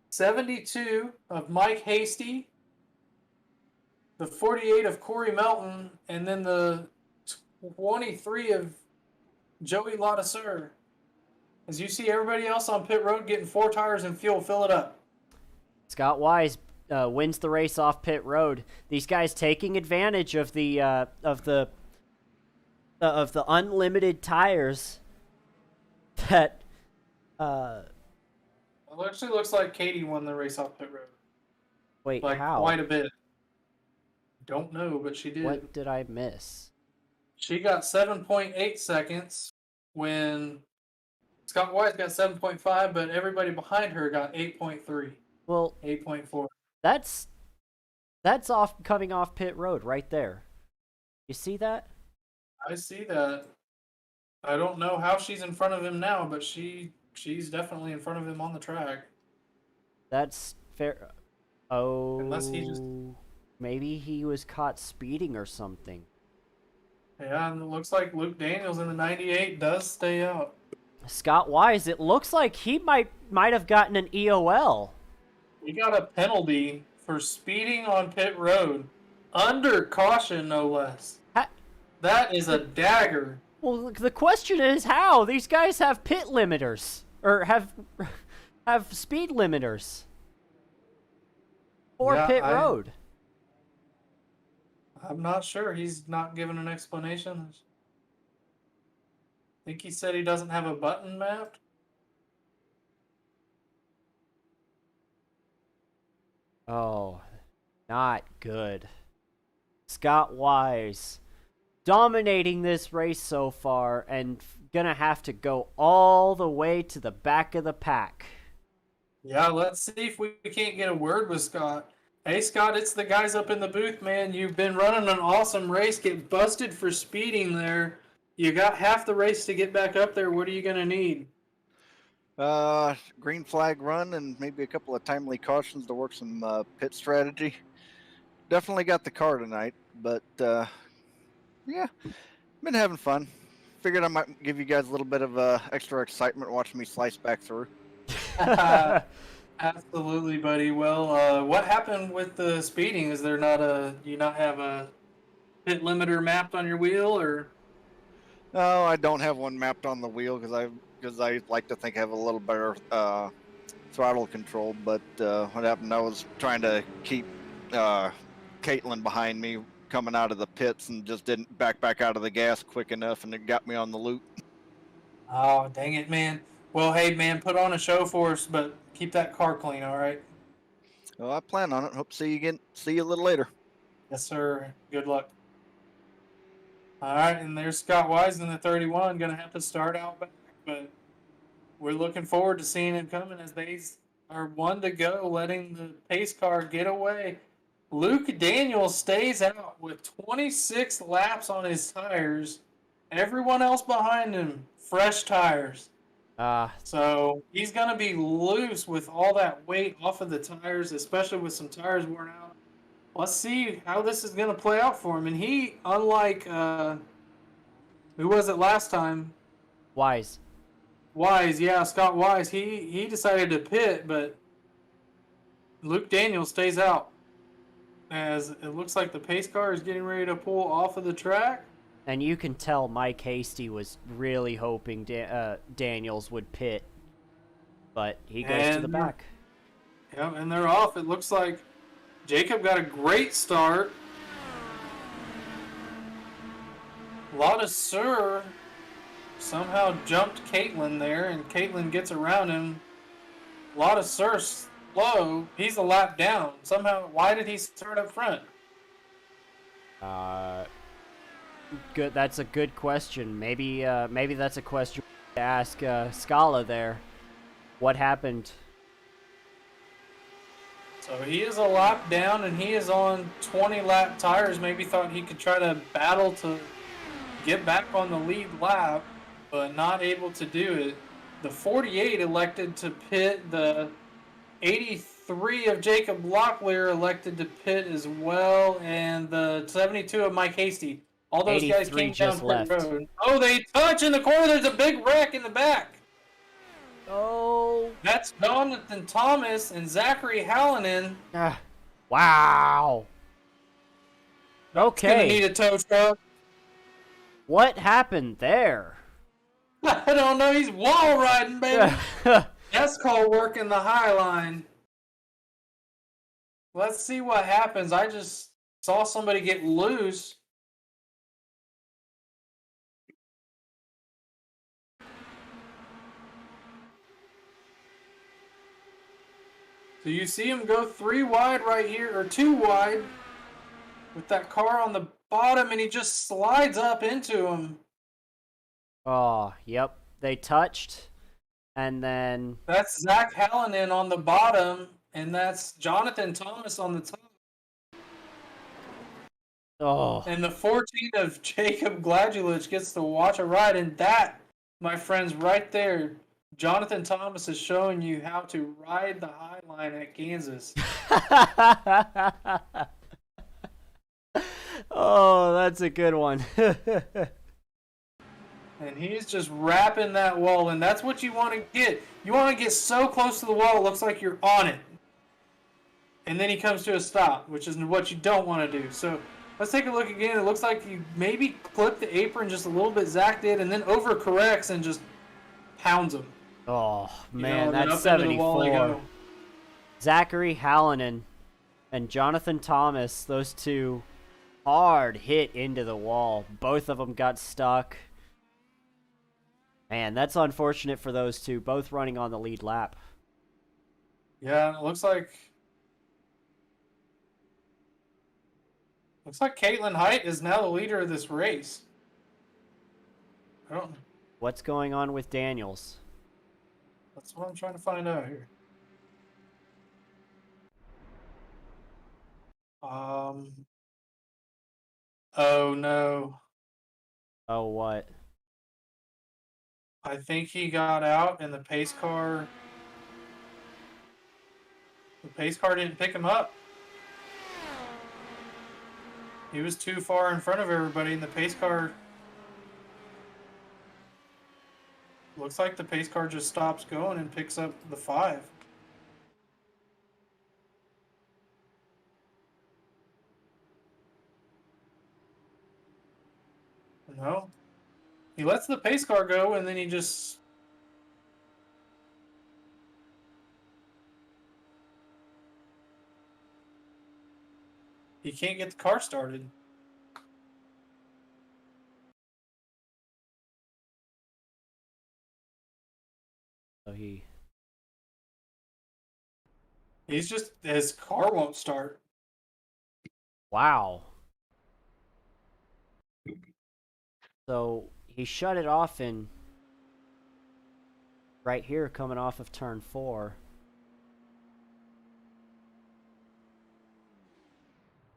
72 of Mike Hasty, the 48 of Corey Melton, and then the 23 of Joey Ladisseur. As you see everybody else on pit road getting 4 tires and fuel, fill it up. Scott Wise wins the race off pit road. These guys taking advantage of the unlimited tires that It actually looks like Katie won the race off pit road. wait, Like how? quite a bit. Don't know, but she did. What did I miss? She got 7.8 seconds when Scott White got 7.5, but everybody behind her got 8.3, Well, 8.4. that's coming off pit road right there. You see that? I see that. I don't know how she's in front of him now, but she's definitely in front of him on the track. That's fair. Oh, Unless he just... maybe he was caught speeding or something. Yeah, and it looks like Luke Daniels in the 98 does stay out. Scott Wise, it looks like he might have gotten an EOL. He got a penalty for speeding on pit road. Under caution, no less. That is a dagger. Well, the question is how? These guys have pit limiters. Or have speed limiters. For pit road. I'm not sure. He's not given an explanation. I think he said he doesn't have a button mapped. Oh, not good. Scott Wise dominating this race so far and gonna have to go all the way to the back of the pack. Yeah, let's see if we can't get a word with Scott. Hey, Scott, it's the guys up in the booth, man. You've been running an awesome race. Get busted for speeding there. You got half the race to get back up there. What are you going to need? Green flag run and maybe a couple of timely cautions to work some pit strategy. Definitely got the car tonight, but yeah, been having fun. Figured I might give you guys a little bit of extra excitement watching me slice back through. Absolutely, buddy. Well, what happened with the speeding? Is there not you not have a pit limiter mapped on your wheel, or? No, I don't have one mapped on the wheel because I like to think I have a little better throttle control. But what happened? I was trying to keep Caitlin behind me coming out of the pits and just didn't back out of the gas quick enough, and it got me on the loop. Oh, dang it, man. Well, hey, man, put on a show for us, but keep that car clean, all right? Well, I plan on it. Hope to see you again. See you a little later. Yes, sir. Good luck. All right, and there's Scott Wise in the 31, going to have to start out back, but we're looking forward to seeing him coming as they are one to go, letting the pace car get away. Luke Daniels stays out with 26 laps on his tires. Everyone else behind him, fresh tires. So he's going to be loose with all that weight off of the tires, especially with some tires worn out. Let's see how this is going to play out for him. And he, unlike, who was it last time? Wise, yeah, Scott Wise. He decided to pit, but Luke Daniels stays out. As it looks like the pace car is getting ready to pull off of the track. and you can tell Mike Hasty was really hoping Daniels would pit, but he goes to the back. Yeah, and they're off. It looks like Jacob got a great start. Lotta Sur somehow jumped Caitlin there, and Caitlin gets around him. Lotta Sur slow. He's a lap down. Somehow, why did he start up front? Good. That's a good question. Maybe that's a question to ask Scala there. What happened? So he is a lap down, and he is on 20-lap tires. Maybe thought he could try to battle to get back on the lead lap, but not able to do it. The 48 elected to pit. The 83 of Jacob Locklear elected to pit as well, and the 72 of Mike Hasty. All those guys came down pit road. Oh, they touch in the corner. There's a big wreck in the back. Oh. That's Jonathan Thomas and Zachary Hallinan. Wow. Okay. Gonna need a tow truck. What happened there? I don't know. He's wall riding, baby. That's called working the high line. Let's see what happens. I just saw somebody get loose. So you see him go 3 wide right here, or 2 wide, with that car on the bottom, and he just slides up into him. Oh, yep. They touched, and then... That's Zach Hallinan on the bottom, and that's Jonathan Thomas on the top. Oh. And the 14 of Jacob Gladulich gets to watch a ride, and that, my friends, right there, Jonathan Thomas is showing you how to ride the high line at Kansas. Oh, that's a good one. And he's just wrapping that wall, and that's what you want to get. You want to get so close to the wall, it looks like you're on it. And then he comes to a stop, which is what you don't want to do. So let's take a look again. It looks like you maybe clip the apron just a little bit, Zach did, and then overcorrects and just pounds him. Oh, man, that's that's 74. Zachary Hallinan and Jonathan Thomas, those two hard hit into the wall. Both of them got stuck. Man, that's unfortunate for those two, both running on the lead lap. Yeah, it looks like Caitlin Height is now the leader of this race. I don't. What's going on with Daniels? That's what I'm trying to find out here. Oh no. Oh, what? I think he got out and the pace car didn't pick him up. He was too far in front of everybody and the pace car looks like the pace car just stops going and picks up the 5. No. He lets the pace car go and then he just... He can't get the car started. So He's just... His car won't start. Wow. So he shut it off in right here coming off of turn 4.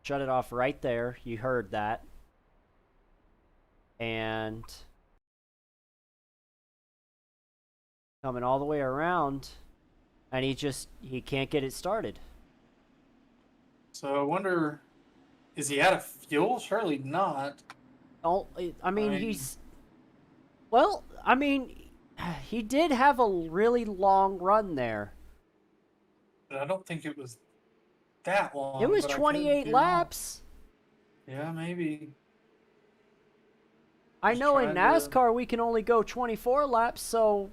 Shut it off right there. You heard that. And coming all the way around, and he can't get it started. So I wonder, is he out of fuel? Surely not. I mean, he did have a really long run there. But I don't think it was that long. It was but I could 28 be laps. wrong. Yeah, maybe. I Just know in trying to- NASCAR we can only go 24 laps, so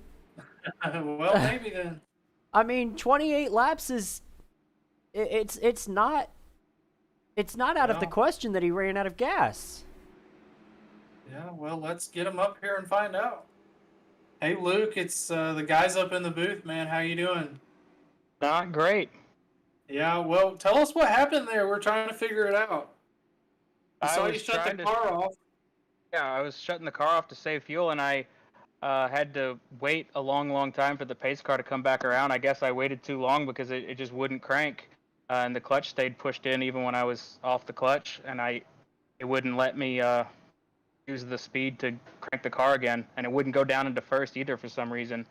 Well, maybe then. I mean 28 laps is it's not out of the Well. question that he ran out of gas. Yeah, well, let's get him up here and find out. Hey, Luke, it's the guys up in the booth, man. How you doing? Not great. Yeah, well, tell us what happened there. We're trying to figure it out. I saw you shut the car off. Yeah, I was shutting the car off to save fuel, and I had to wait a long time for the pace car to come back around. I guess I waited too long because it just wouldn't crank, and the clutch stayed pushed in even when I was off the clutch, and it wouldn't let me use the speed to crank the car again, and it wouldn't go down into first either for some reason.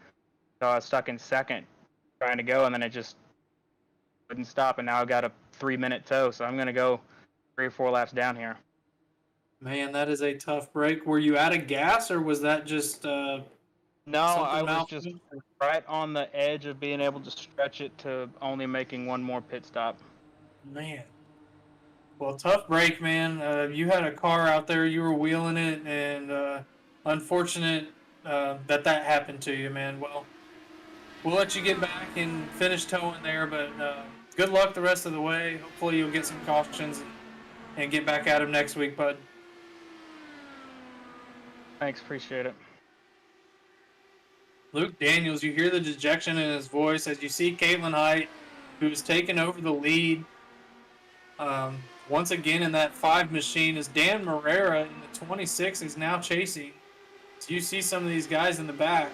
So I was stuck in second trying to go, and then it just wouldn't stop, and now I've got a 3-minute tow, so I'm going to go 3 or 4 laps down here. Man, that is a tough break. Were you out of gas, or was that just No, I was mouth- just right on the edge of being able to stretch it to only making one more pit stop. Man. Well, tough break, man. You had a car out there, you were wheeling it, and unfortunate that happened to you, man. Well, we'll let you get back and finish towing there, but good luck the rest of the way. Hopefully you'll get some cautions and get back at him next week, bud. Thanks, appreciate it. Luke Daniels, you hear the dejection in his voice as you see Caitlin Height, who's taken over the lead. Once again in that 5 machine is Dan Morera in the 26 is now chasing. So you see some of these guys in the back.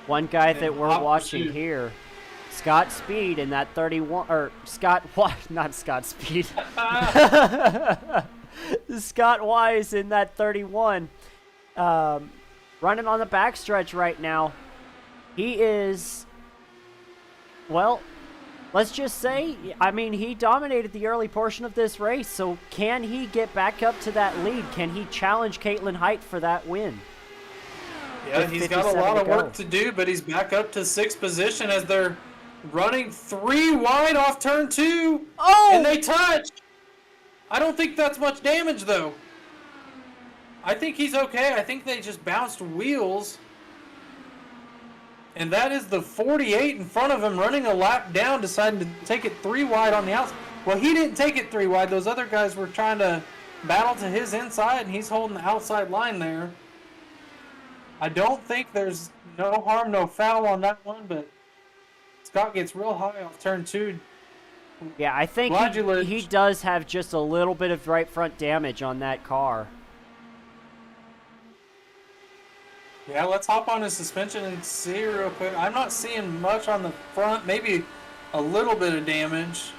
One guy that And we're hot watching pursuit. here, Scott Speed in that 31, or not Scott Speed. Scott Wise in that 31, running on the backstretch right now. He is, well, let's just say, I mean, he dominated the early portion of this race, so can he get back up to that lead? Can he challenge Caitlin Height for that win? Yeah, With he's got a 57 lot to of go. work to do, but he's back up to 6th position as they're running 3 wide off turn 2. Oh! And they touch. I don't think that's much damage, though. I think he's okay. I think they just bounced wheels. And that is the 48 in front of him running a lap down, deciding to take it 3 wide on the outside. Well, he didn't take it 3 wide. Those other guys were trying to battle to his inside, and he's holding the outside line there. I don't think there's no harm, no foul on that one, but Scott gets real high off turn 2. Yeah, I think he does have just a little bit of right front damage on that car. Yeah, let's hop on his suspension and see real quick. I'm not seeing much on the front, maybe a little bit of damage.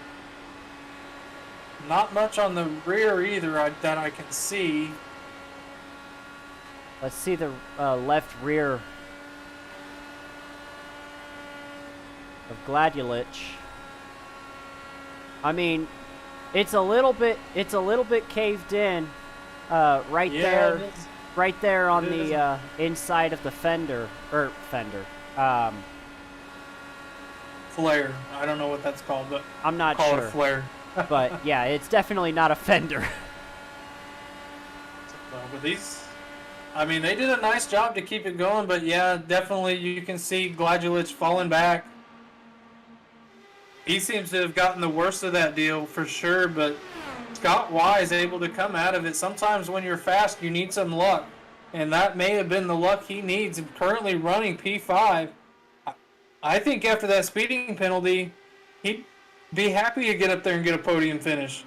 Not much on the rear either that I can see. Let's see the left rear of Gladulich. I mean, it's a little bit caved in, right there on the inside of the fender. Flare. I don't know what that's called, but I'm not call sure. it a flare. But yeah, it's definitely not a fender. But these, I mean, they did a nice job to keep it going. But yeah, definitely you can see Gladulich falling back. He seems to have gotten the worst of that deal for sure, but Scott Wise able to come out of it. Sometimes when you're fast, you need some luck, and that may have been the luck he needs. Currently running P5. I think after that speeding penalty, he'd be happy to get up there and get a podium finish.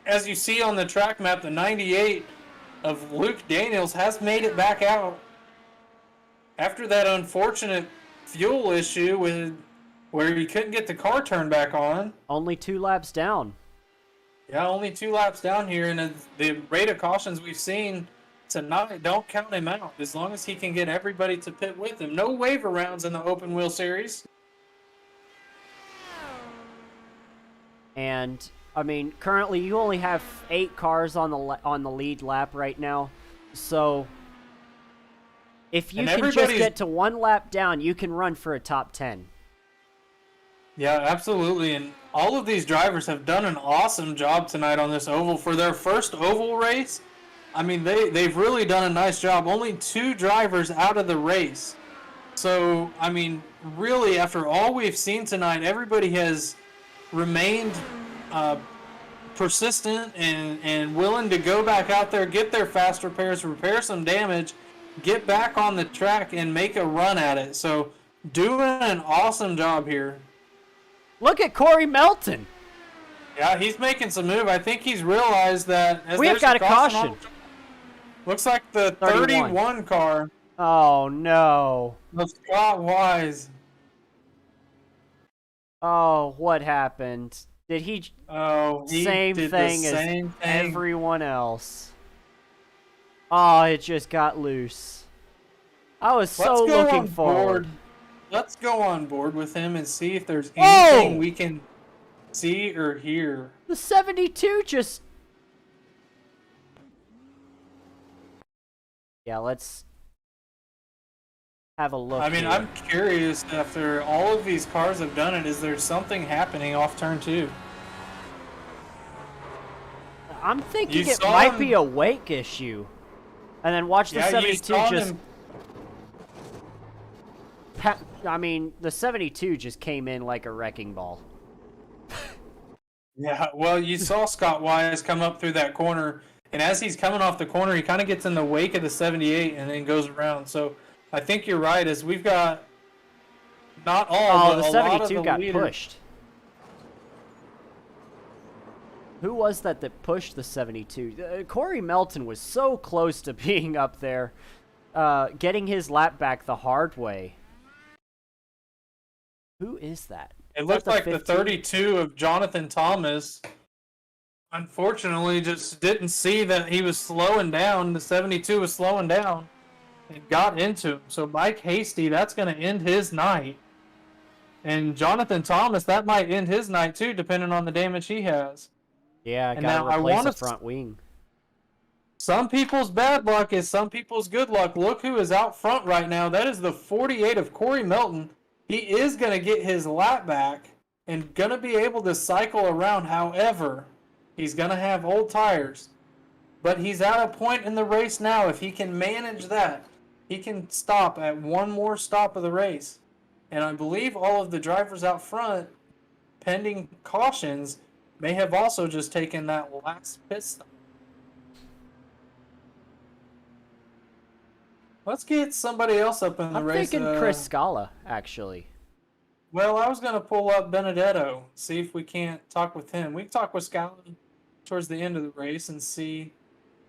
As you see on the track map, the 98 of Luke Daniels has made it back out after that unfortunate fuel issue where he couldn't get the car turned back on. Only 2 laps down. Yeah, only 2 laps down here, and the rate of cautions we've seen tonight, don't count him out as long as he can get everybody to pit with him. No waiver rounds in the open wheel series. And I mean, currently you only have 8 cars on the lead lap right now, so if you can just get to 1 lap down, you can run for a top 10. Yeah, absolutely. And all of these drivers have done an awesome job tonight on this oval. For their first oval race, I mean, they've really done a nice job. Only 2 drivers out of the race. So, I mean, really, after all we've seen tonight, everybody has remained persistent and willing to go back out there, get their fast repairs, repair some damage, get back on the track, and make a run at it. So, doing an awesome job here. Look at Corey Melton. Yeah, he's making some move. I think he's realized that. We have got a caution. Looks like the 31 car. Oh, no. Of Scott Wise. Oh, what happened? Did he... Oh, he same did thing the same as thing. everyone else. Oh, it just got loose. I was so looking forward. Let's go on board with him and see if there's anything we can see or hear. The 72 just... Yeah, let's have a look. I mean, here. I'm curious, after all of these cars have done it, is there something happening off turn 2? I'm thinking it might be a wake issue. And then watch the 72 just... I mean, the 72 just came in like a wrecking ball. Yeah, well, you saw Scott Wise come up through that corner, and as he's coming off the corner, he kind of gets in the wake of the 78 and then goes around. So I think you're right, as we've got not all, but the a 72 lot of the got leaders. pushed. Who was that pushed the 72? Corey Melton was so close to being up there, getting his lap back the hard way. Who is that? It looked like the 32 of Jonathan Thomas. Unfortunately, just didn't see that he was slowing down. The 72 was slowing down and got into him. So Mike Hasty, that's going to end his night. And Jonathan Thomas, that might end his night too, depending on the damage he has. Yeah, and got to replace the front wing. Some people's bad luck is some people's good luck. Look who is out front right now. That is the 48 of Corey Melton. He is going to get his lap back and going to be able to cycle around. However, he's going to have old tires. But he's at a point in the race now. If he can manage that, he can stop at one more stop of the race. And I believe all of the drivers out front pending cautions may have also just taken that last pit stop. Let's get somebody else up in the I'm race. thinking Chris Scala, actually. Well, I was going to pull up Benedetto, see if we can't talk with him. We can talk with Scala towards the end of the race and see.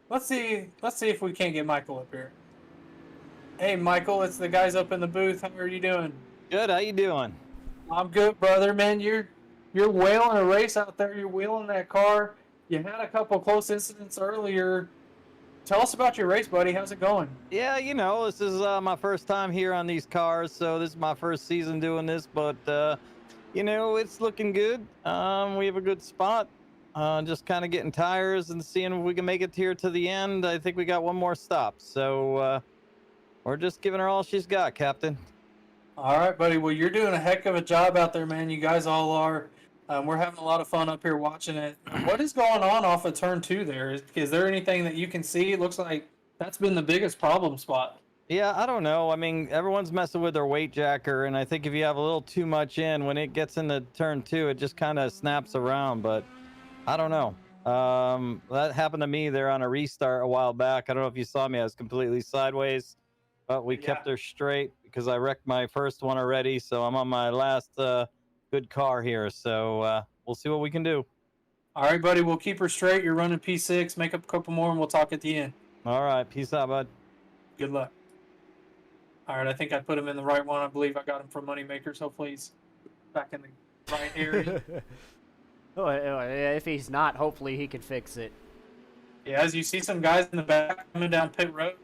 Let's see if we can't get Michael up here. Hey, Michael, it's the guys up in the booth. How are you doing? Good. How you doing? I'm good, brother. Man, you're wailing a race out there. You're wheeling that car. You had a couple close incidents earlier. Tell us about your race, buddy. How's it going? Yeah, this is my first time here on these cars, so this is my first season doing this, but it's looking good. We have a good spot. Just kind of getting tires and seeing if we can make it here to the end. I think we got one more stop, so we're just giving her all she's got, Captain. All right, buddy. Well, you're doing a heck of a job out there, man. You guys all are. We're having a lot of fun up here watching it. What is going on off of turn 2 there? Is there anything that you can see? It looks like that's been the biggest problem spot. Yeah, I don't know. I mean, everyone's messing with their weight jacker, and I think if you have a little too much in, when it gets into turn 2, it just kind of snaps around, but I don't know. That happened to me there on a restart a while back. I don't know if you saw me. I was completely sideways, but we kept her straight because I wrecked my first one already, so I'm on my last good car here, so we'll see what we can do. All right, buddy. We'll keep her straight. You're running P6. Make up a couple more, and we'll talk at the end. All right. Peace out, bud. Good luck. All right. I think I put him in the right one. I believe I got him from Moneymakers. Hopefully he's back in the right area. If he's not, hopefully he can fix it. Yeah, as you see some guys in the back coming down pit road.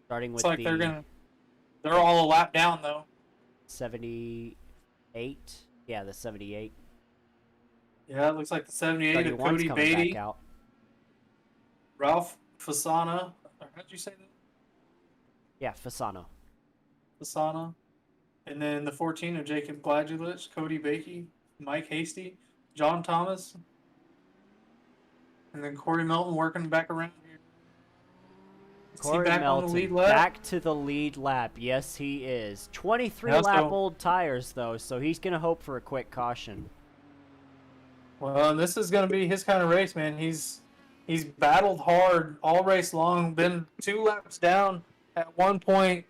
Starting with It's like they're all a lap down, though. 78. Yeah, the 78. Yeah, it looks like the 78 of 31's Cody coming Beatty. back out. Ralph Fasana. How'd you say that? Yeah, Fasano. Fasana. And then the 14 of Jacob Gladulich, Cody Bakey, Mike Hasty, John Thomas. And then Corey Melton working back around here. Corey back Melton, on the lead lap? back to the lead lap. Yes, he is. 23 Yeah, lap so- old tires, though, so he's going to hope for a quick caution. Well, and this is going to be his kind of race, man. He's battled hard all race long, been 2 laps down at one point.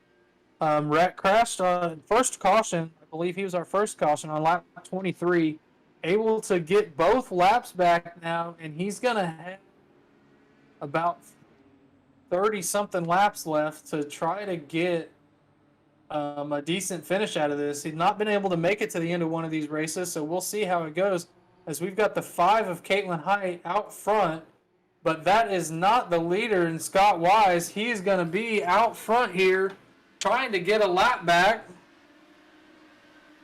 Rhett crashed on first caution. I believe he was our first caution on lap 23. Able to get both laps back now, and he's going to have about 30-something laps left to try to get a decent finish out of this. He's not been able to make it to the end of one of these races, so we'll see how it goes. As we've got the 5 of Caitlin Height out front, but that is not the leader in Scott Wise. He is going to be out front here trying to get a lap back.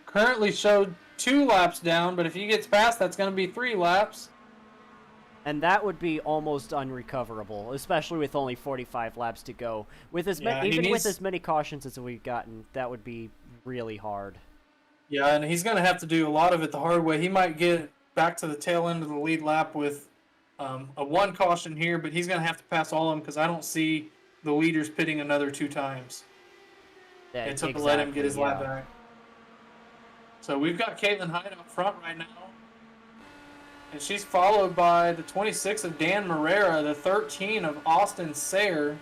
Currently showed 2 laps down, but if he gets past, that's going to be 3 laps. And that would be almost unrecoverable, especially with only 45 laps to go. With as with as many cautions as we've gotten, that would be really hard. Yeah, and he's going to have to do a lot of it the hard way. He might get back to the tail end of the lead lap with a 1 caution here, but he's going to have to pass all of them because I don't see the leaders pitting another 2 times. Yeah, It took to let him get his lap back. So we've got Caitlin Hyde up front right now. And she's followed by the 26 of Dan Marrera, the 13 of Austin Sayre.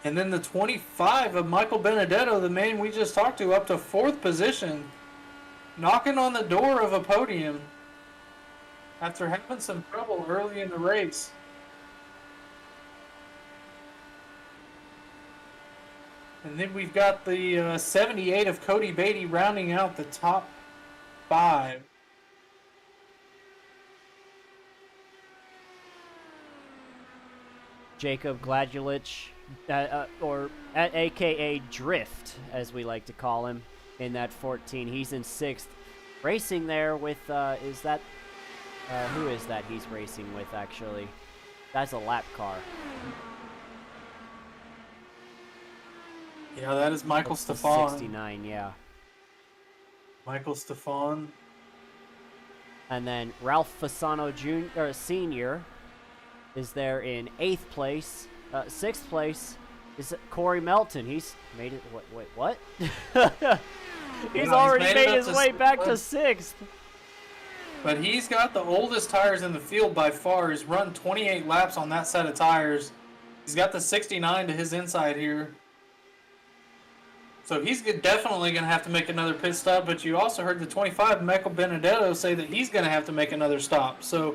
And then the 25 of Michael Benedetto, the man we just talked to, up to 4th position. Knocking on the door of a podium after having some trouble early in the race. And then we've got the 78 of Cody Beatty rounding out the top 5. Jacob Gladulich, or a.k.a. Drift, as we like to call him, in that 14. He's in 6th. Racing there with, is that, who is that he's racing with, actually? That's a lap car. Yeah, that is Michael That's the Stefan. 69, yeah. Michael Stefan. And then Ralph Fasano Jr. Senior is there in 8th place. 6th place is Corey Melton. He's made it. Wait, what? He's No, already made made it up his to way back to 6th. 6th. But he's got the oldest tires in the field by far. He's run 28 laps on that set of tires. He's got the 69 to his inside here. So he's definitely going to have to make another pit stop. But you also heard the 25, Michael Benedetto, say that he's going to have to make another stop. So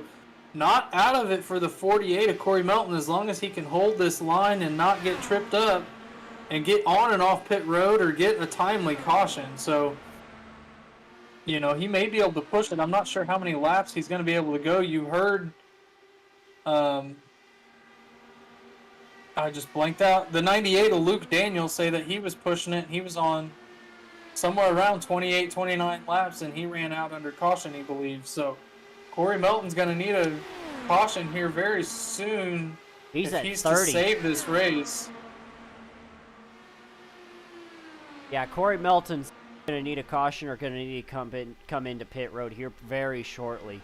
not out of it for the 48 of Corey Melton as long as he can hold this line and not get tripped up and get on and off pit road or get a timely caution. So, you know, he may be able to push it. I'm not sure how many laps he's going to be able to go. You heard, I just blanked out. The 98 of Luke Daniels say that he was pushing it. He was on somewhere around 28, 29 laps, and he ran out under caution, he believes. So Corey Melton's going to need a caution here very soon He's at he's 30. to save this race. Yeah, Corey Melton's going to need a caution or going to need to come into pit road here very shortly.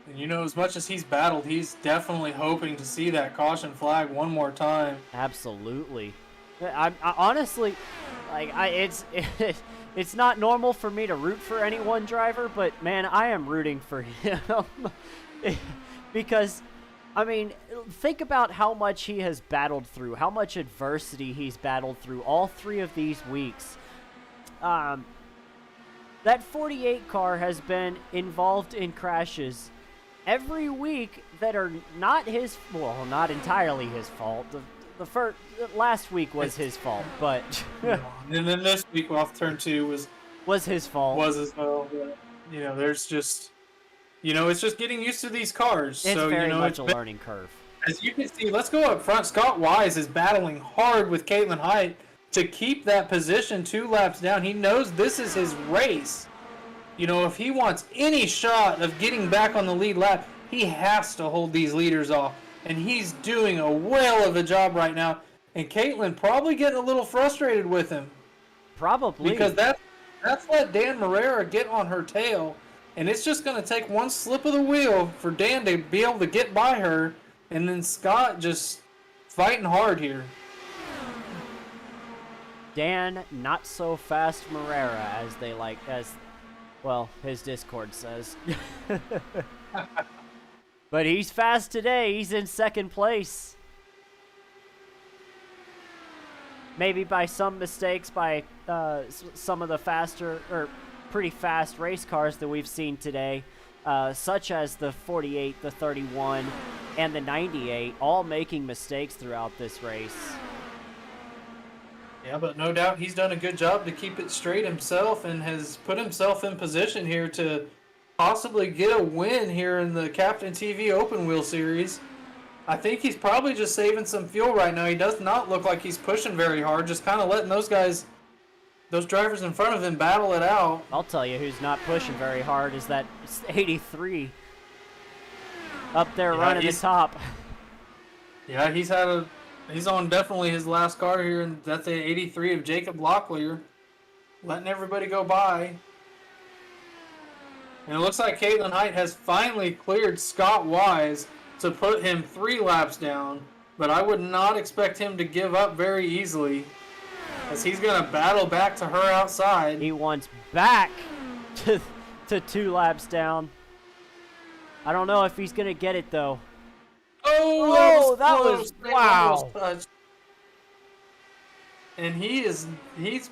And you know, as much as he's battled, he's definitely hoping to see that caution flag one more time. Absolutely. I honestly, like, it's not normal for me to root for any one driver, but man, I am rooting for him because, I mean, think about how much he has battled through, how much adversity he's battled through all 3 of these weeks. That 48 car has been involved in crashes every week that are not his, well, not entirely his fault. The last week was his fault, but and then this week off turn 2 was his fault. Was as well. You know, there's just, you know, it's just getting used to these cars. It's so very you know, much a learning curve. As you can see, let's go up front. Scott Wise is battling hard with Caitlin Height to keep that position 2 laps down. He knows this is his race. You know, if he wants any shot of getting back on the lead lap, he has to hold these leaders off. And he's doing a whale of a job right now. And Caitlin probably getting a little frustrated with him. Probably. Because that's let Dan Morera get on her tail. And it's just going to take one slip of the wheel for Dan to be able to get by her. And then Scott just fighting hard here. Dan, not so fast Morera, well, his Discord says. But he's fast today. He's in 2nd place. Maybe by some mistakes by some of the faster or pretty fast race cars that we've seen today, such as the 48, the 31, and the 98, all making mistakes throughout this race. Yeah, but no doubt he's done a good job to keep it straight himself and has put himself in position here to possibly get a win here in the Captain TV Open Wheel Series. I think he's probably just saving some fuel right now. He does not look like he's pushing very hard, just kind of letting those drivers in front of him battle it out. I'll tell you who's not pushing very hard is that 83 up there running the top. Yeah, he's on definitely his last car here, and that's the 83 of Jacob Locklear, letting everybody go by. And it looks like Caitlin Height has finally cleared Scott Wise to put him 3 laps down, but I would not expect him to give up very easily, as he's going to battle back to her outside. He wants back to 2 laps down. I don't know if he's going to get it, though. Oh, that was wow. And he's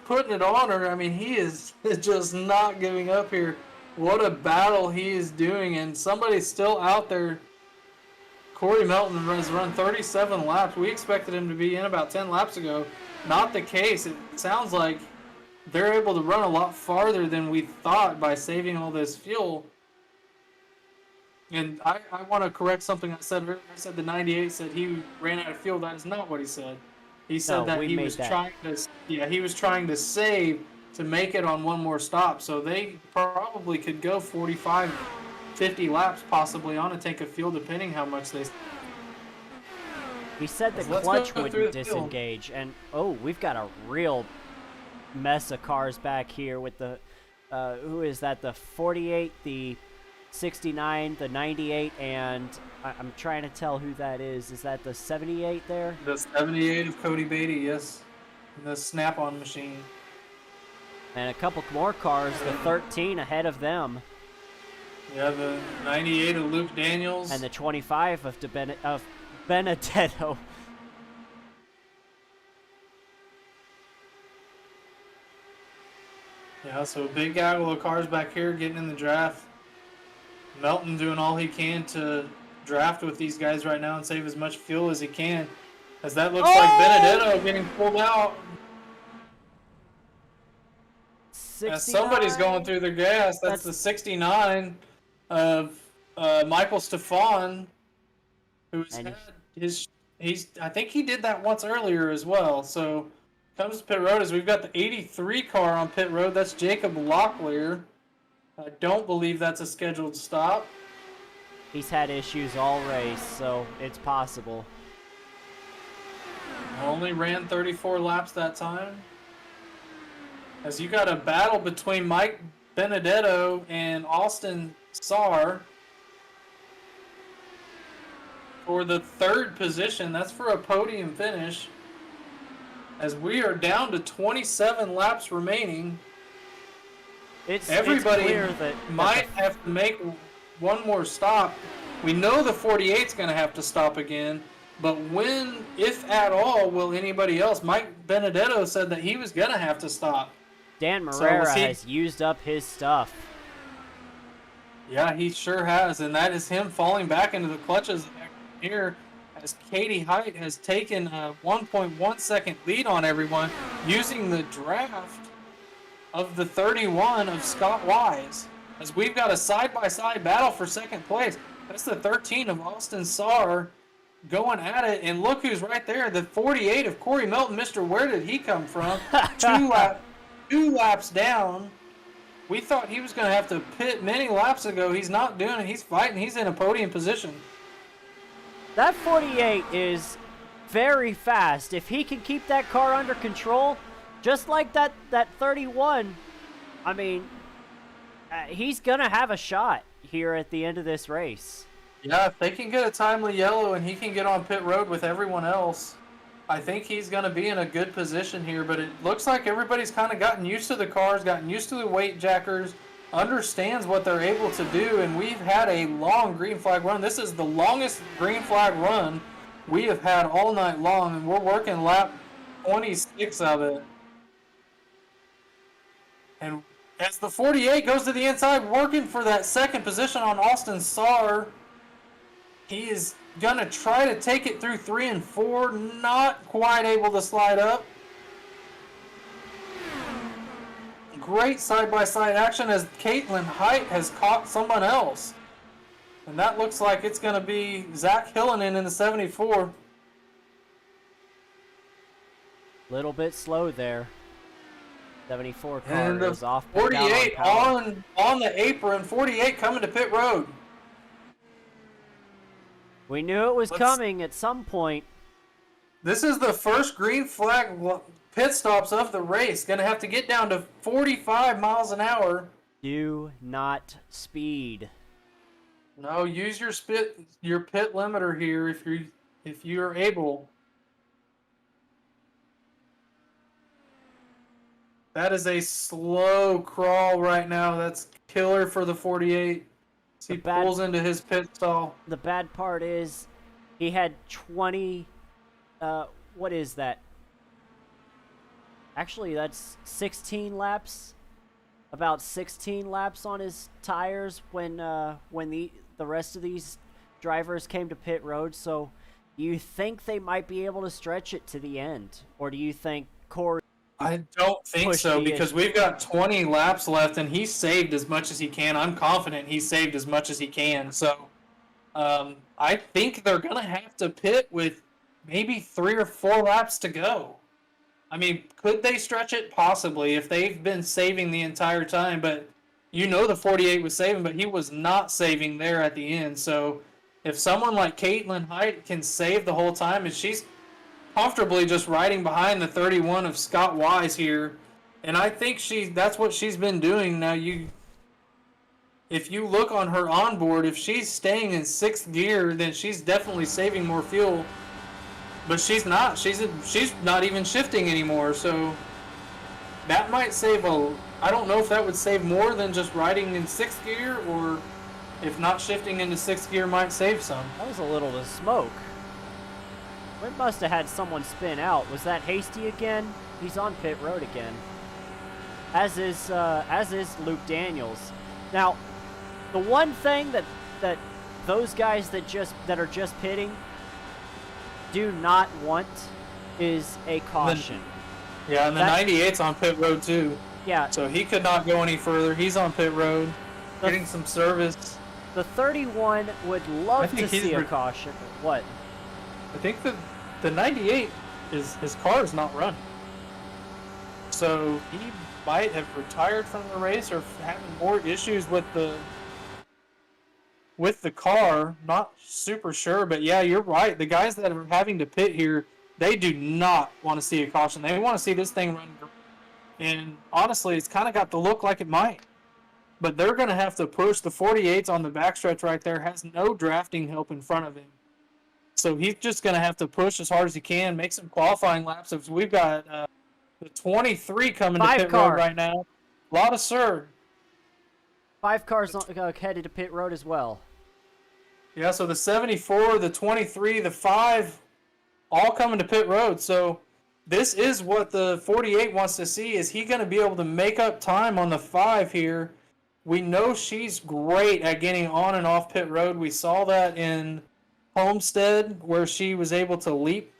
putting it on her. I mean, he is just not giving up here. What a battle he is doing, and somebody's still out there. Corey Melton has run 37 laps. We expected him to be in about 10 laps ago. Not the case. It sounds like they're able to run a lot farther than we thought by saving all this fuel. And I want to correct something I said earlier. I said the 98 said he ran out of fuel. That is not what he said. He said that he was trying to save to make it on one more stop. So they probably could go 45, 50 laps possibly on a tank of fuel, depending how much they... He said the clutch wouldn't disengage. And, oh, we've got a real mess of cars back here with the... who is that? The 48, the 69, the 98, and I'm trying to tell who that is. Is that the 78 there? The 78 of Cody Beatty, yes. the snap-on machine. And a couple more cars, the 13 ahead of them. Yeah, the 98 of Luke Daniels. And the 25 of Benedetto. Yeah, so big gaggle of cars back here getting in the draft. Melton doing all he can to draft with these guys right now and save as much fuel as he can. As that looks like Benedetto getting pulled out. 69. As somebody's going through their gas. That's the 69 of Michael Stefan, who's had I think he did that once earlier as well. So comes to pit road as we've got the 83 car on pit road. That's Jacob Locklear. I don't believe that's a scheduled stop. He's had issues all race, so it's possible. Only ran 34 laps that time. As you got a battle between Mike Benedetto and Austin Saar for the third position. That's for a podium finish. As we are down to 27 laps remaining. Everybody clear that might have to make one more stop. We know the 48's going to have to stop again, but when, if at all, will anybody else? Mike Benedetto said that he was going to have to stop. Dan Marrera has used up his stuff. Yeah, he sure has, and that is him falling back into the clutches here as Katie Height has taken a 1.1 second lead on everyone using the draft of the 31 of Scott Wise. As we've got a side-by-side battle for second place. That's the 13 of Austin Saar going at it, and look who's right there, the 48 of Corey Melton. Mr. Where did he come from? Two laps down. We thought he was going to have to pit many laps ago. He's not doing it. He's fighting. He's in a podium position. That 48 is very fast. If he can keep that car under control, just like that 31, I mean, he's going to have a shot here at the end of this race. Yeah, if they can get a timely yellow and he can get on pit road with everyone else, I think he's going to be in a good position here. But it looks like everybody's kind of gotten used to the cars, gotten used to the weight jackers, understands what they're able to do, and we've had a long green flag run. This is the longest green flag run we have had all night long, and we're working lap 26 of it. And as the 48 goes to the inside, working for that second position on Austin Saar, he is going to try to take it through 3 and 4, not quite able to slide up. Great side-by-side action as Caitlin Height has caught someone else. And that looks like it's going to be Zach Hillinen in the 74. Little bit slow there. 74 car And the is off. 48 on the apron. 48 coming to pit road. We knew it was coming at some point. This is the first green flag pit stops of the race. Going to have to get down to 45 miles an hour. Do not speed. No, use your pit limiter here if you're able. That is a slow crawl right now. That's killer for the 48. He pulls into his pit stall. The bad part is he had 20, what is that? Actually, that's 16 laps. About 16 laps on his tires when the rest of these drivers came to pit road. So do you think they might be able to stretch it to the end? Or do you think Corey... I don't think so, because we've got 20 laps left, and he's saved as much as he can. I'm confident he's saved as much as he can. So I think they're going to have to pit with maybe 3 or 4 laps to go. I mean, could they stretch it? Possibly, if they've been saving the entire time. But you know the 48 was saving, but he was not saving there at the end. So if someone like Caitlin Height can save the whole time, and she's comfortably just riding behind the 31 of Scott Wise here, and I think that's what she's been doing. Now, if you look on her onboard, if she's staying in 6th gear, then she's definitely saving more fuel. But she's not. She's not even shifting anymore. So that might save a. I don't know if that would save more than just riding in 6th gear, or if not shifting into 6th gear might save some. That was a little to smoke. We must have had someone spin out. Was that Hasty again? He's on pit road again. As is Luke Daniels. Now, the one thing that those guys that are just pitting do not want is a caution. Yeah, and the 98's on pit road too. Yeah. So he could not go any further. He's on pit road, getting some service. The 31 would love to see a caution. What? I think the 98 his car is not running. So he might have retired from the race or having more issues with the car. Not super sure, but yeah, you're right. The guys that are having to pit here, they do not want to see a caution. They want to see this thing run. And honestly, it's kind of got the look like it might. But they're going to have to push. The 48's on the backstretch right there, has no drafting help in front of him. So he's just going to have to push as hard as he can, make some qualifying laps. If we've got the 23 coming to pit road right now. A lot of sir. 5 cars headed to pit road as well. Yeah, so the 74, the 23, the 5, all coming to pit road. So this is what the 48 wants to see. Is he going to be able to make up time on the 5 here? We know she's great at getting on and off pit road. We saw that in Homestead where she was able to leap,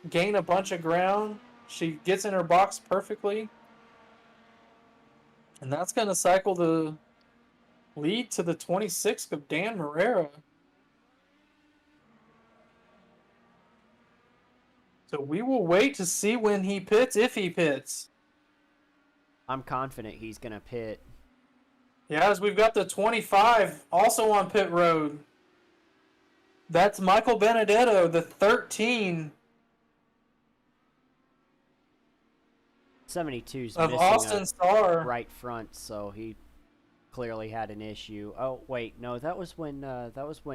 gain a bunch of ground. She gets in her box perfectly. And that's going to cycle the lead to the 26th of Dan Morera. So we will wait to see when he pits, if he pits. I'm confident he's going to pit. Yeah, as we've got the 25 also on pit road. That's Michael Benedetto, the 13. 72's of missing Austin Starr. right front, so he clearly had an issue. Oh wait, no, that was when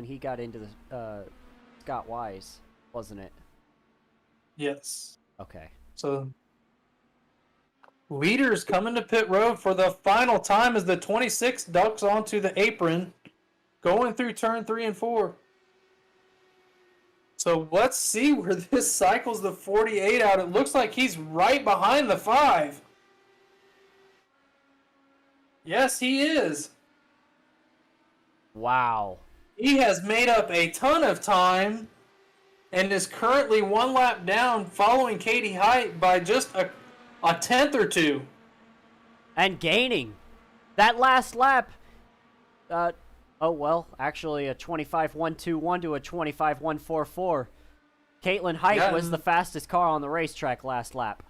he got into the Scott Wise, wasn't it? Yes. Okay. So leaders coming to pit road for the final time as the 26 ducks onto the apron, going through turn 3 and 4. So let's see where this cycles the 48 out. It looks like he's right behind the 5. Yes, he is. Wow. He has made up a ton of time and is currently 1 lap down, following Katie Height by just a tenth or 2. And gaining. That last lap, oh, well, actually a 25.121 to a 25.144. Caitlin Height was the fastest car on the racetrack last lap.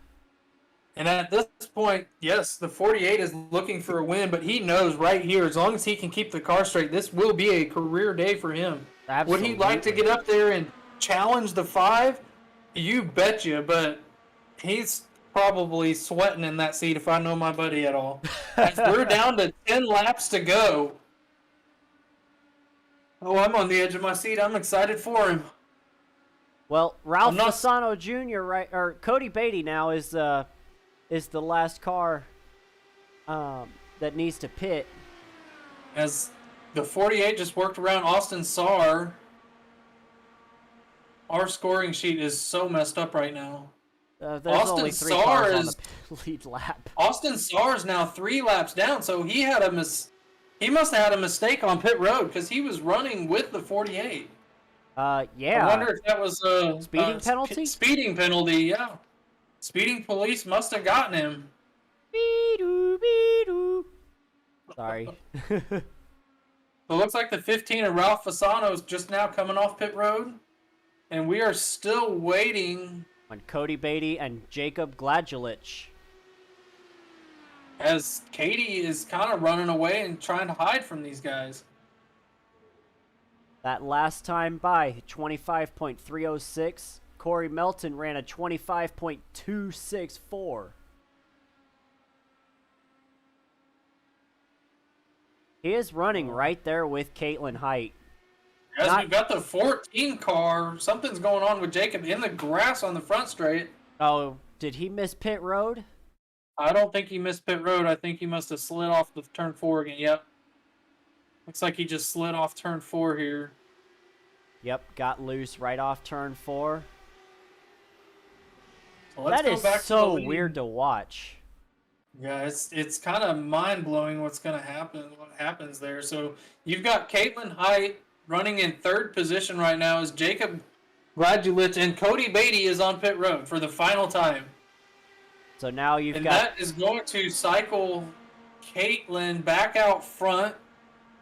And at this point, yes, the 48 is looking for a win, but he knows right here, as long as he can keep the car straight, this will be a career day for him. Absolutely. Would he like to get up there and challenge the 5? You betcha, but he's probably sweating in that seat if I know my buddy at all. As we're down to 10 laps to go. Oh, I'm on the edge of my seat. I'm excited for him. Well, Ralph Fasano Jr. or Cody Beatty now is the last car that needs to pit. As the 48 just worked around Austin Starr. Our scoring sheet is so messed up right now. There's Austin only 3 Starr cars on the lead lap. Austin Starr is now 3 laps down, so he had he must have had a mistake on pit road because he was running with the 48. Yeah. I wonder if that was a speeding penalty. Speeding penalty, yeah. Speeding police must have gotten him. Beedoo, beedoo. Sorry. So it looks like the 15 of Ralph Fasano is just now coming off pit road, and we are still waiting on Cody Beatty and Jacob Gladulich. As Katie is kind of running away and trying to hide from these guys. That last time by, 25.306. Corey Melton ran a 25.264. He is running right there with Caitlin Height. As we've got the 14 car, something's going on with Jacob in the grass on the front straight. Oh, did he miss pit road? I don't think he missed pit road. I think he must have slid off the turn 4 again. Yep. Looks like he just slid off turn 4 here. Yep, got loose right off turn 4. So That is so weird to watch. Yeah, it's kind of mind-blowing what's going to happen, what happens there. So you've got Caitlin Height running in 3rd position right now as Jacob Gradulich, and Cody Beatty is on pit road for the final time. So now you've And got... that is going to cycle Caitlin back out front.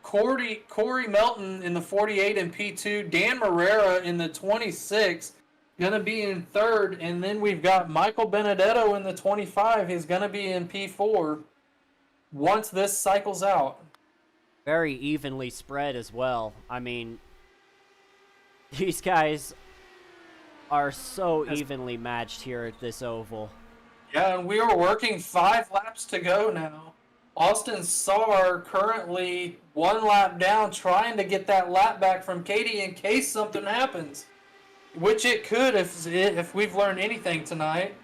Corey Melton in the 48 and P2. Dan Marrera in the 26. Going to be in 3rd. And then we've got Michael Benedetto in the 25. He's going to be in P4 once this cycles out. Very evenly spread as well. I mean, these guys are so evenly matched here at this oval. Yeah, and we are working 5 laps to go now. Austin Sarr currently 1 lap down, trying to get that lap back from Katie in case something happens. Which it could if we've learned anything tonight.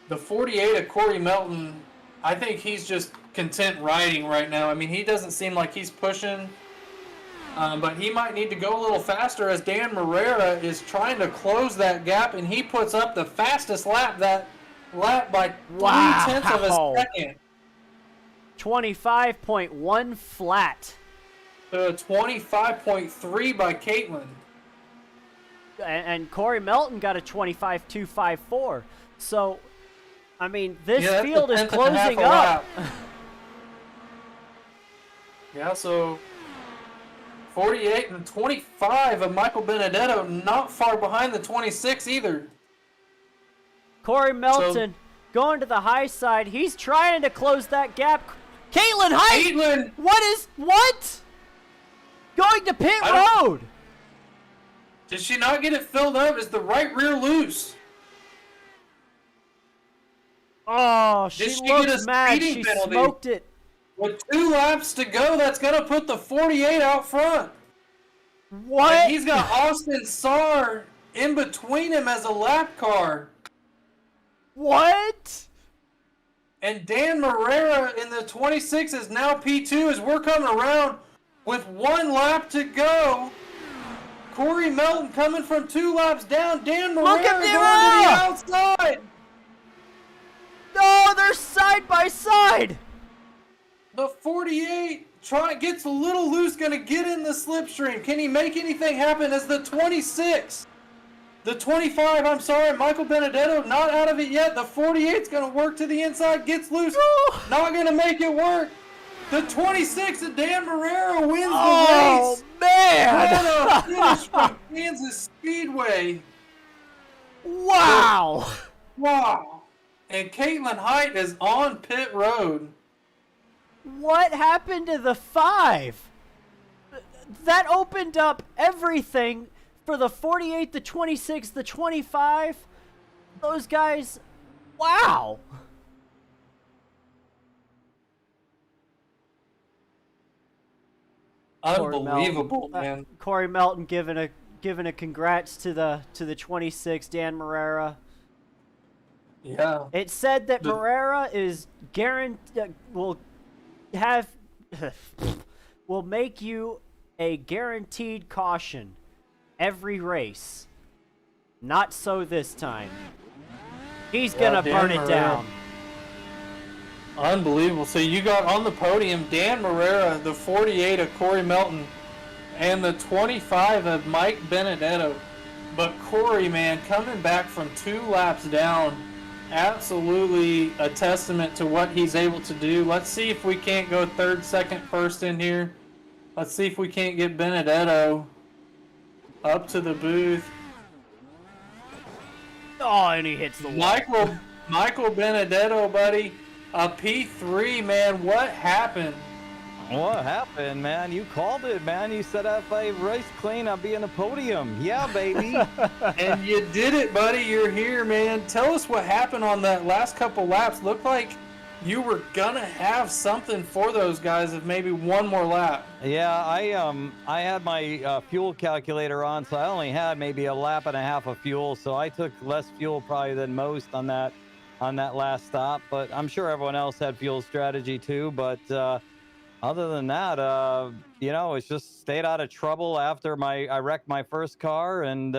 The 48 of Corey Melton, I think he's just content riding right now. I mean, he doesn't seem like he's pushing, but he might need to go a little faster as Dan Marrera is trying to close that gap, and he puts up the fastest lap by 3/10 of a second. 25.1 flat. 25.3 by Caitlin. And Corey Melton got a 25.254. So, I mean, this Yeah, field is that's a 10th and a half closing a up. lap. Yeah, so 48 and 25 of Michael Benedetto, not far behind the 26 either. Corey Melton going to the high side. He's trying to close that gap. Caitlin Height! Caitlin! What? Going to pit road! Did she not get it filled up? Is the right rear loose? Oh, Did she she get looks a mad. speeding She penalty? smoked it. With 2 laps to go, that's going to put the 48 out front. What? And he's got Austin Sarr in between him as a lap car. What? And Dan Marrera in the 26 is now P2 as we're coming around with 1 lap to go. Corey Melton coming from 2 laps down. Dan Marrera going to the outside. No, they're side by side. The 48 gets a little loose, going to get in the slipstream. Can he make anything happen as the 26? The 25, I'm sorry, Michael Benedetto, not out of it yet. The 48's going to work to the inside, gets loose, not going to make it work. The 26 of Dan Marrera wins the race. Oh, man. What a finish from Kansas Speedway. Wow. Wow. And Caitlin Height is on pit road. What happened to the 5? That opened up everything for the 48, the 26, the 25. Those guys, wow. Unbelievable, man. Corey Melton giving a congrats to the 26, Dan Marrera. Yeah. It said that Marrera is will make you a guaranteed caution every race. Not so this time. He's gonna burn it down. Unbelievable. So you got on the podium Dan Marrera, the 48 of Corey Melton, and the 25 of Mike Benedetto. But Corey, man, coming back from 2 laps down, absolutely a testament to what he's able to do. Let's see if we can't go 3rd, 2nd, 1st in here. Let's see if we can't get Benedetto up to the booth. Oh, and he hits the wall. Michael Benedetto, buddy, a P3, man. What happened? What happened, man? You called it, man. You said if I race clean, I'll be in the podium. Yeah, baby. And you did it, buddy. You're here, man. Tell us what happened on that last couple laps. Looked like you were gonna have something for those guys if maybe one more lap. Yeah, I had my fuel calculator on, so I only had maybe a lap and a half of fuel, so I took less fuel probably than most on that last stop. But I'm sure everyone else had fuel strategy too. But other than that, it's just stayed out of trouble after I wrecked my first car, and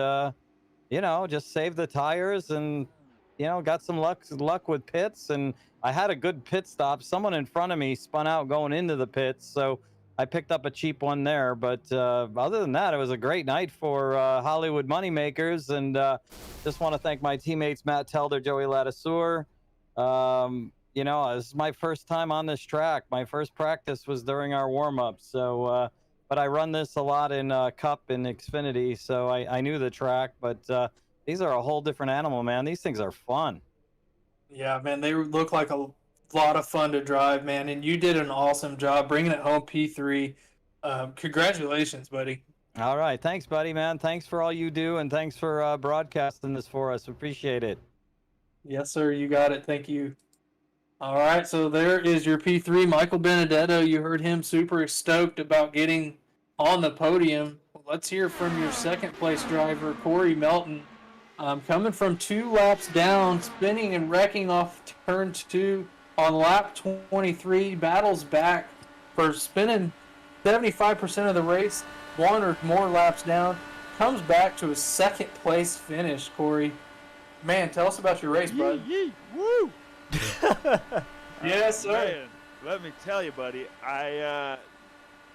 just saved the tires, and got some luck with pits, and I had a good pit stop. Someone in front of me spun out going into the pits, so I picked up a cheap one there. But other than that, it was a great night for Hollywood Moneymakers, and just want to thank my teammates Matt Telder, Joey Ladiseur. This is my first time on this track. My first practice was during our warm-up, so but I run this a lot in Cup and Xfinity, so I knew the track. But these are a whole different animal, man. These things are fun. Yeah, man, they look like a lot of fun to drive, man, and you did an awesome job bringing it home P3. Congratulations, buddy. All right. Thanks, buddy, man. Thanks for all you do, and thanks for broadcasting this for us. Appreciate it. Yes, sir, you got it. Thank you. All right, so there is your P3, Michael Benedetto. You heard him super stoked about getting on the podium. Let's hear from your second place driver, Corey Melton. Coming from 2 laps down, spinning and wrecking off turn 2 on lap 23, battles back for spinning 75% of the race, 1 or more laps down, comes back to a second place finish, Corey. Man, tell us about your race, bud. Woo! Yes, sir. Man, let me tell you, buddy,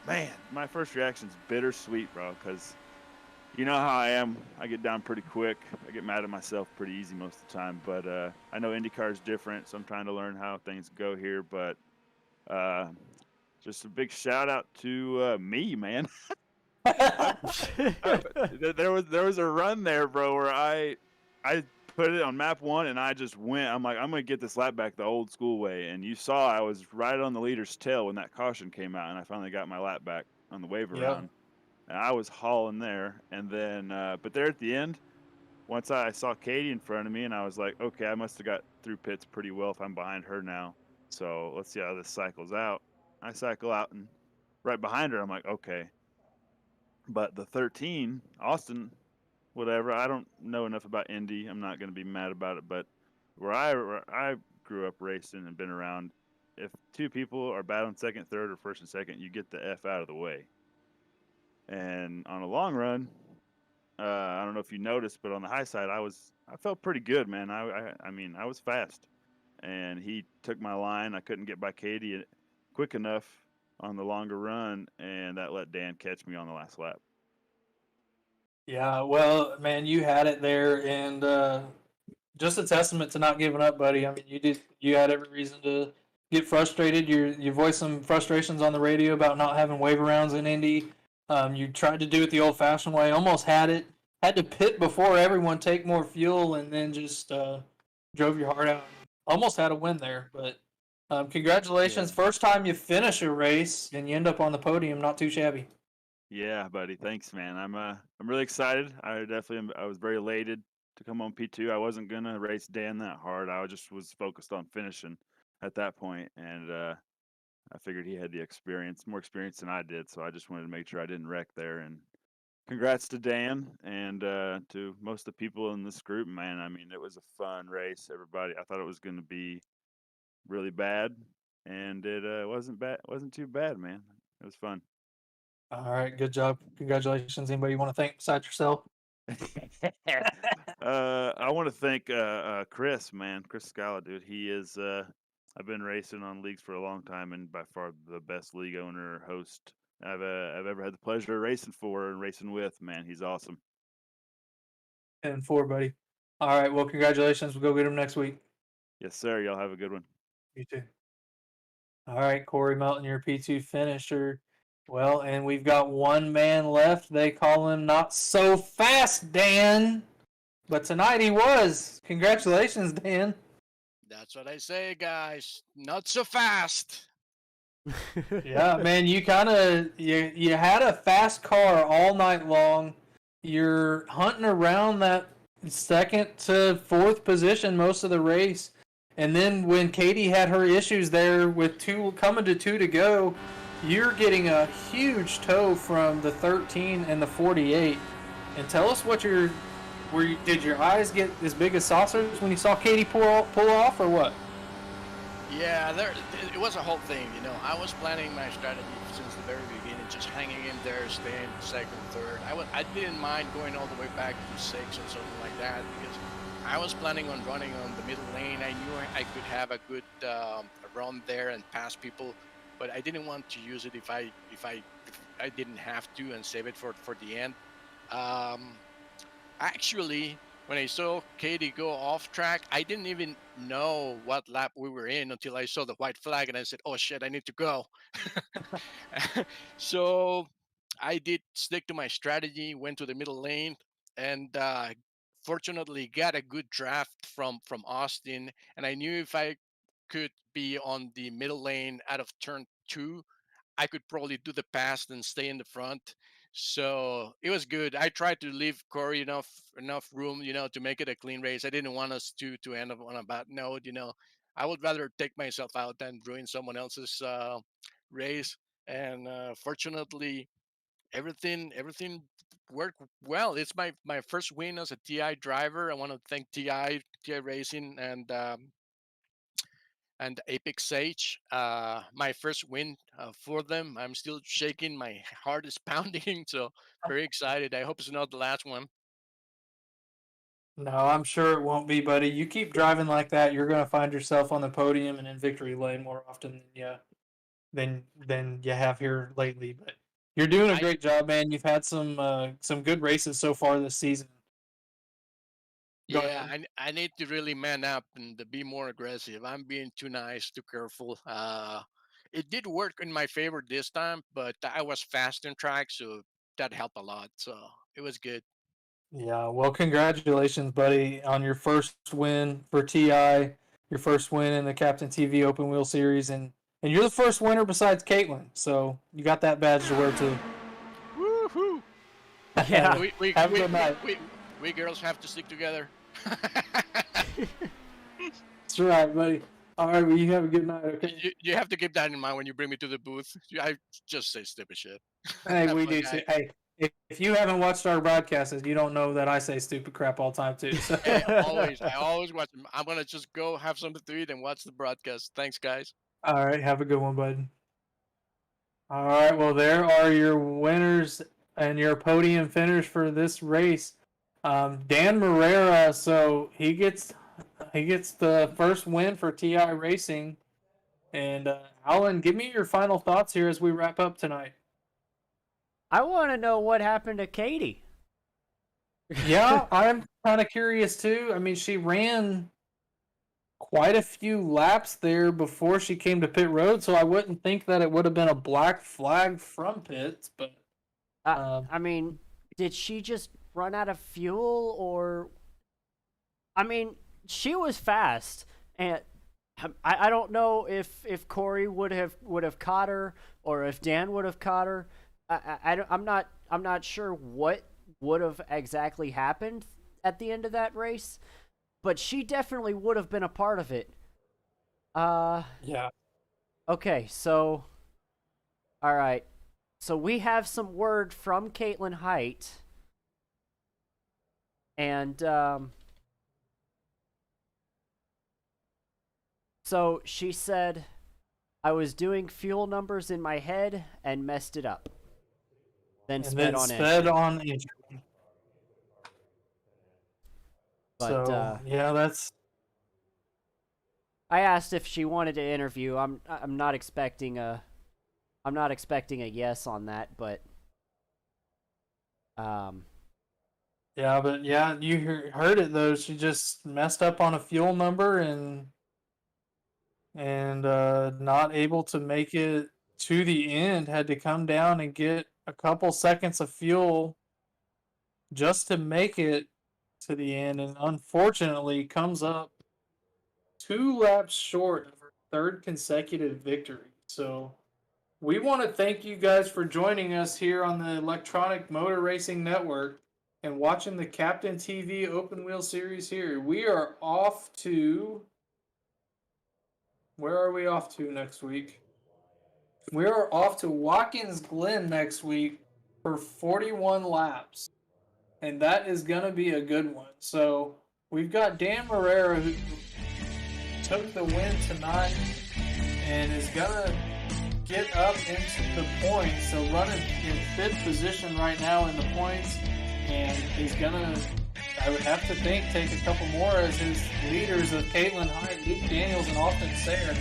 my first reaction's bittersweet, bro, because you know how I am. I get down pretty quick. I get mad at myself pretty easy most of the time. But I know IndyCar is different, so I'm trying to learn how things go here. But just a big shout out to me, man. There was a run there, bro, where I put it on map 1 and I just went. I'm like, I'm gonna get this lap back the old school way. And you saw I was right on the leader's tail when that caution came out, and I finally got my lap back on the wave around. And I was hauling there, and then, but there at the end, once I saw Katie in front of me, and I was like, okay, I must have got through pits pretty well if I'm behind her now. So let's see how this cycles out. I cycle out, and right behind her, I'm like, okay. But the 13, Austin, whatever, I don't know enough about Indy. I'm not going to be mad about it, but where I grew up racing and been around, if 2 people are battling second, third, or first and second, you get the F out of the way. And on a long run, I don't know if you noticed, but on the high side, I felt pretty good, man. I mean, I was fast, and he took my line. I couldn't get by Katie quick enough on the longer run, and that let Dan catch me on the last lap. Yeah, well, man, you had it there, and just a testament to not giving up, buddy. I mean, you had every reason to get frustrated. You voiced some frustrations on the radio about not having wave rounds in Indy. You tried to do it the old-fashioned way, almost had it. Had to pit before everyone, take more fuel, and then just drove your heart out. Almost had a win there, but congratulations. Yeah. First time you finish a race, and you end up on the podium. Not too shabby. Yeah, buddy. Thanks, man. I'm really excited. I was very elated to come on P2. I wasn't gonna race Dan that hard. I just was focused on finishing at that point, and I figured he had the more experience than I did, so I just wanted to make sure I didn't wreck there. And congrats to Dan and to most of the people in this group, man. I mean, it was a fun race. Everybody, I thought it was going to be really bad, and it wasn't bad. It wasn't too bad, man. It was fun. All right, good job. Congratulations. Anybody you want to thank besides yourself? I want to thank Chris, man. Chris Scala, dude. He is. I've been racing on leagues for a long time, and by far the best league owner host I've ever had the pleasure of racing for and racing with. Man, he's awesome. And 4, buddy. All right, well, congratulations. We'll go get him next week. Yes, sir. Y'all have a good one. You too. All right, Corey Melton, your P2 finisher. Well, and we've got one man left. They call him Not So Fast Dan. But tonight he was. Congratulations, Dan. That's what I say, guys. Not so fast. Yeah, man, you had a fast car all night long. You're hunting around that second to fourth position most of the race, And then when Katie had her issues there with coming to 2 to go, you're getting a huge tow from the 13 and the 48. And tell us what did your eyes get as big as saucers when you saw Katie pull off, or what? Yeah, it was a whole thing. I was planning my strategy since the very beginning, just hanging in there, staying second, third. I didn't mind going all the way back to 6 or something like that because I was planning on running on the middle lane. I knew I could have a good run there and pass people, but I didn't want to use it if I didn't have to and save it for the end. Actually, when I saw Katie go off track, I didn't even know what lap we were in until I saw the white flag and I said, oh shit, I need to go. So I did stick to my strategy, went to the middle lane, and fortunately got a good draft from Austin. And I knew if I could be on the middle lane out of turn 2, I could probably do the pass and stay in the front. So it was good. I tried to leave Corey enough room, to make it a clean race. I didn't want us to end up on a bad note. I would rather take myself out than ruin someone else's race. And fortunately, everything worked well. It's my first win as a TI driver. I want to thank TI Racing and Apex Sage. My first win for them. I'm still shaking. My heart is pounding. So very excited. I hope it's not the last one. No, I'm sure it won't be, buddy. You keep driving like that, you're going to find yourself on the podium and in victory lane more often than you have here lately. But you're doing a great job, man. You've had some good races so far this season. Yeah, I need to really man up and to be more aggressive. I'm being too nice, too careful. It did work in my favor this time, but I was fast in track, so that helped a lot. So it was good. Yeah, well, congratulations, buddy, on your first win for TI, your first win in the Captain TV Open Wheel Series, and you're the first winner besides Caitlin, so you got that badge to wear too. Woohoo! Yeah. Have a good night. We girls have to stick together. That's right, buddy. All right, well, you have a good night, okay? You have to keep that in mind when you bring me to the booth. I just say stupid shit. Hey, Have we fun, do guys. too. Hey, if you haven't watched our broadcasts, you don't know that I say stupid crap all the time too. So. Hey, I always watch them. I'm gonna just go have something to eat and watch the broadcast. Thanks, guys. All right, have a good one, bud. All right, well, there are your winners and your podium finish for this race. Dan Marrera, so he gets the first win for TI Racing. And Alan, give me your final thoughts here as we wrap up tonight. I want to know what happened to Katie. Yeah, I'm kind of curious too. I mean, she ran quite a few laps there before she came to pit road, so I wouldn't think that it would have been a black flag from pits. But I mean, did she just run out of fuel, or? I mean, she was fast, and I don't know if Corey would have caught her, or if Dan would have caught her. I'm not sure what would have exactly happened at the end of that race, but she definitely would have been a part of it. yeah. Okay, so all right. So we have some word from Caitlin Height. And so she said, I was doing fuel numbers in my head and messed it up. Then sped on entry. But, so yeah, that's. I asked if she wanted to interview. I'm not expecting a yes on that, but Yeah, but yeah, you heard it though. She just messed up on a fuel number and not able to make it to the end. Had to come down and get a couple seconds of fuel just to make it to the end, and unfortunately comes up 2 laps short of her third consecutive victory. So we want to thank you guys for joining us here on the Electronic Motor Racing Network and watching the Captain TV Open Wheel Series here. We are off to Where are we off to next week? We are off to Watkins Glen next week for 41 laps. And that is going to be a good one. So we've got Dan Marrera, who took the win tonight and is going to get up into the points. So running in 5th position right now in the points, and is going to, I would have to think, take a couple more as his leaders of Caitlin Hyde, Luke Daniels, and Austin Sayre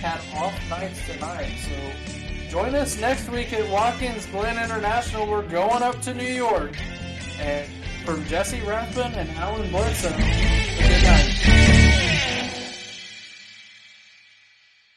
had off nights tonight. So join us next week at Watkins Glen International. We're going up to New York. And from Jesse Rathbun and Alan Bledsoe, good night.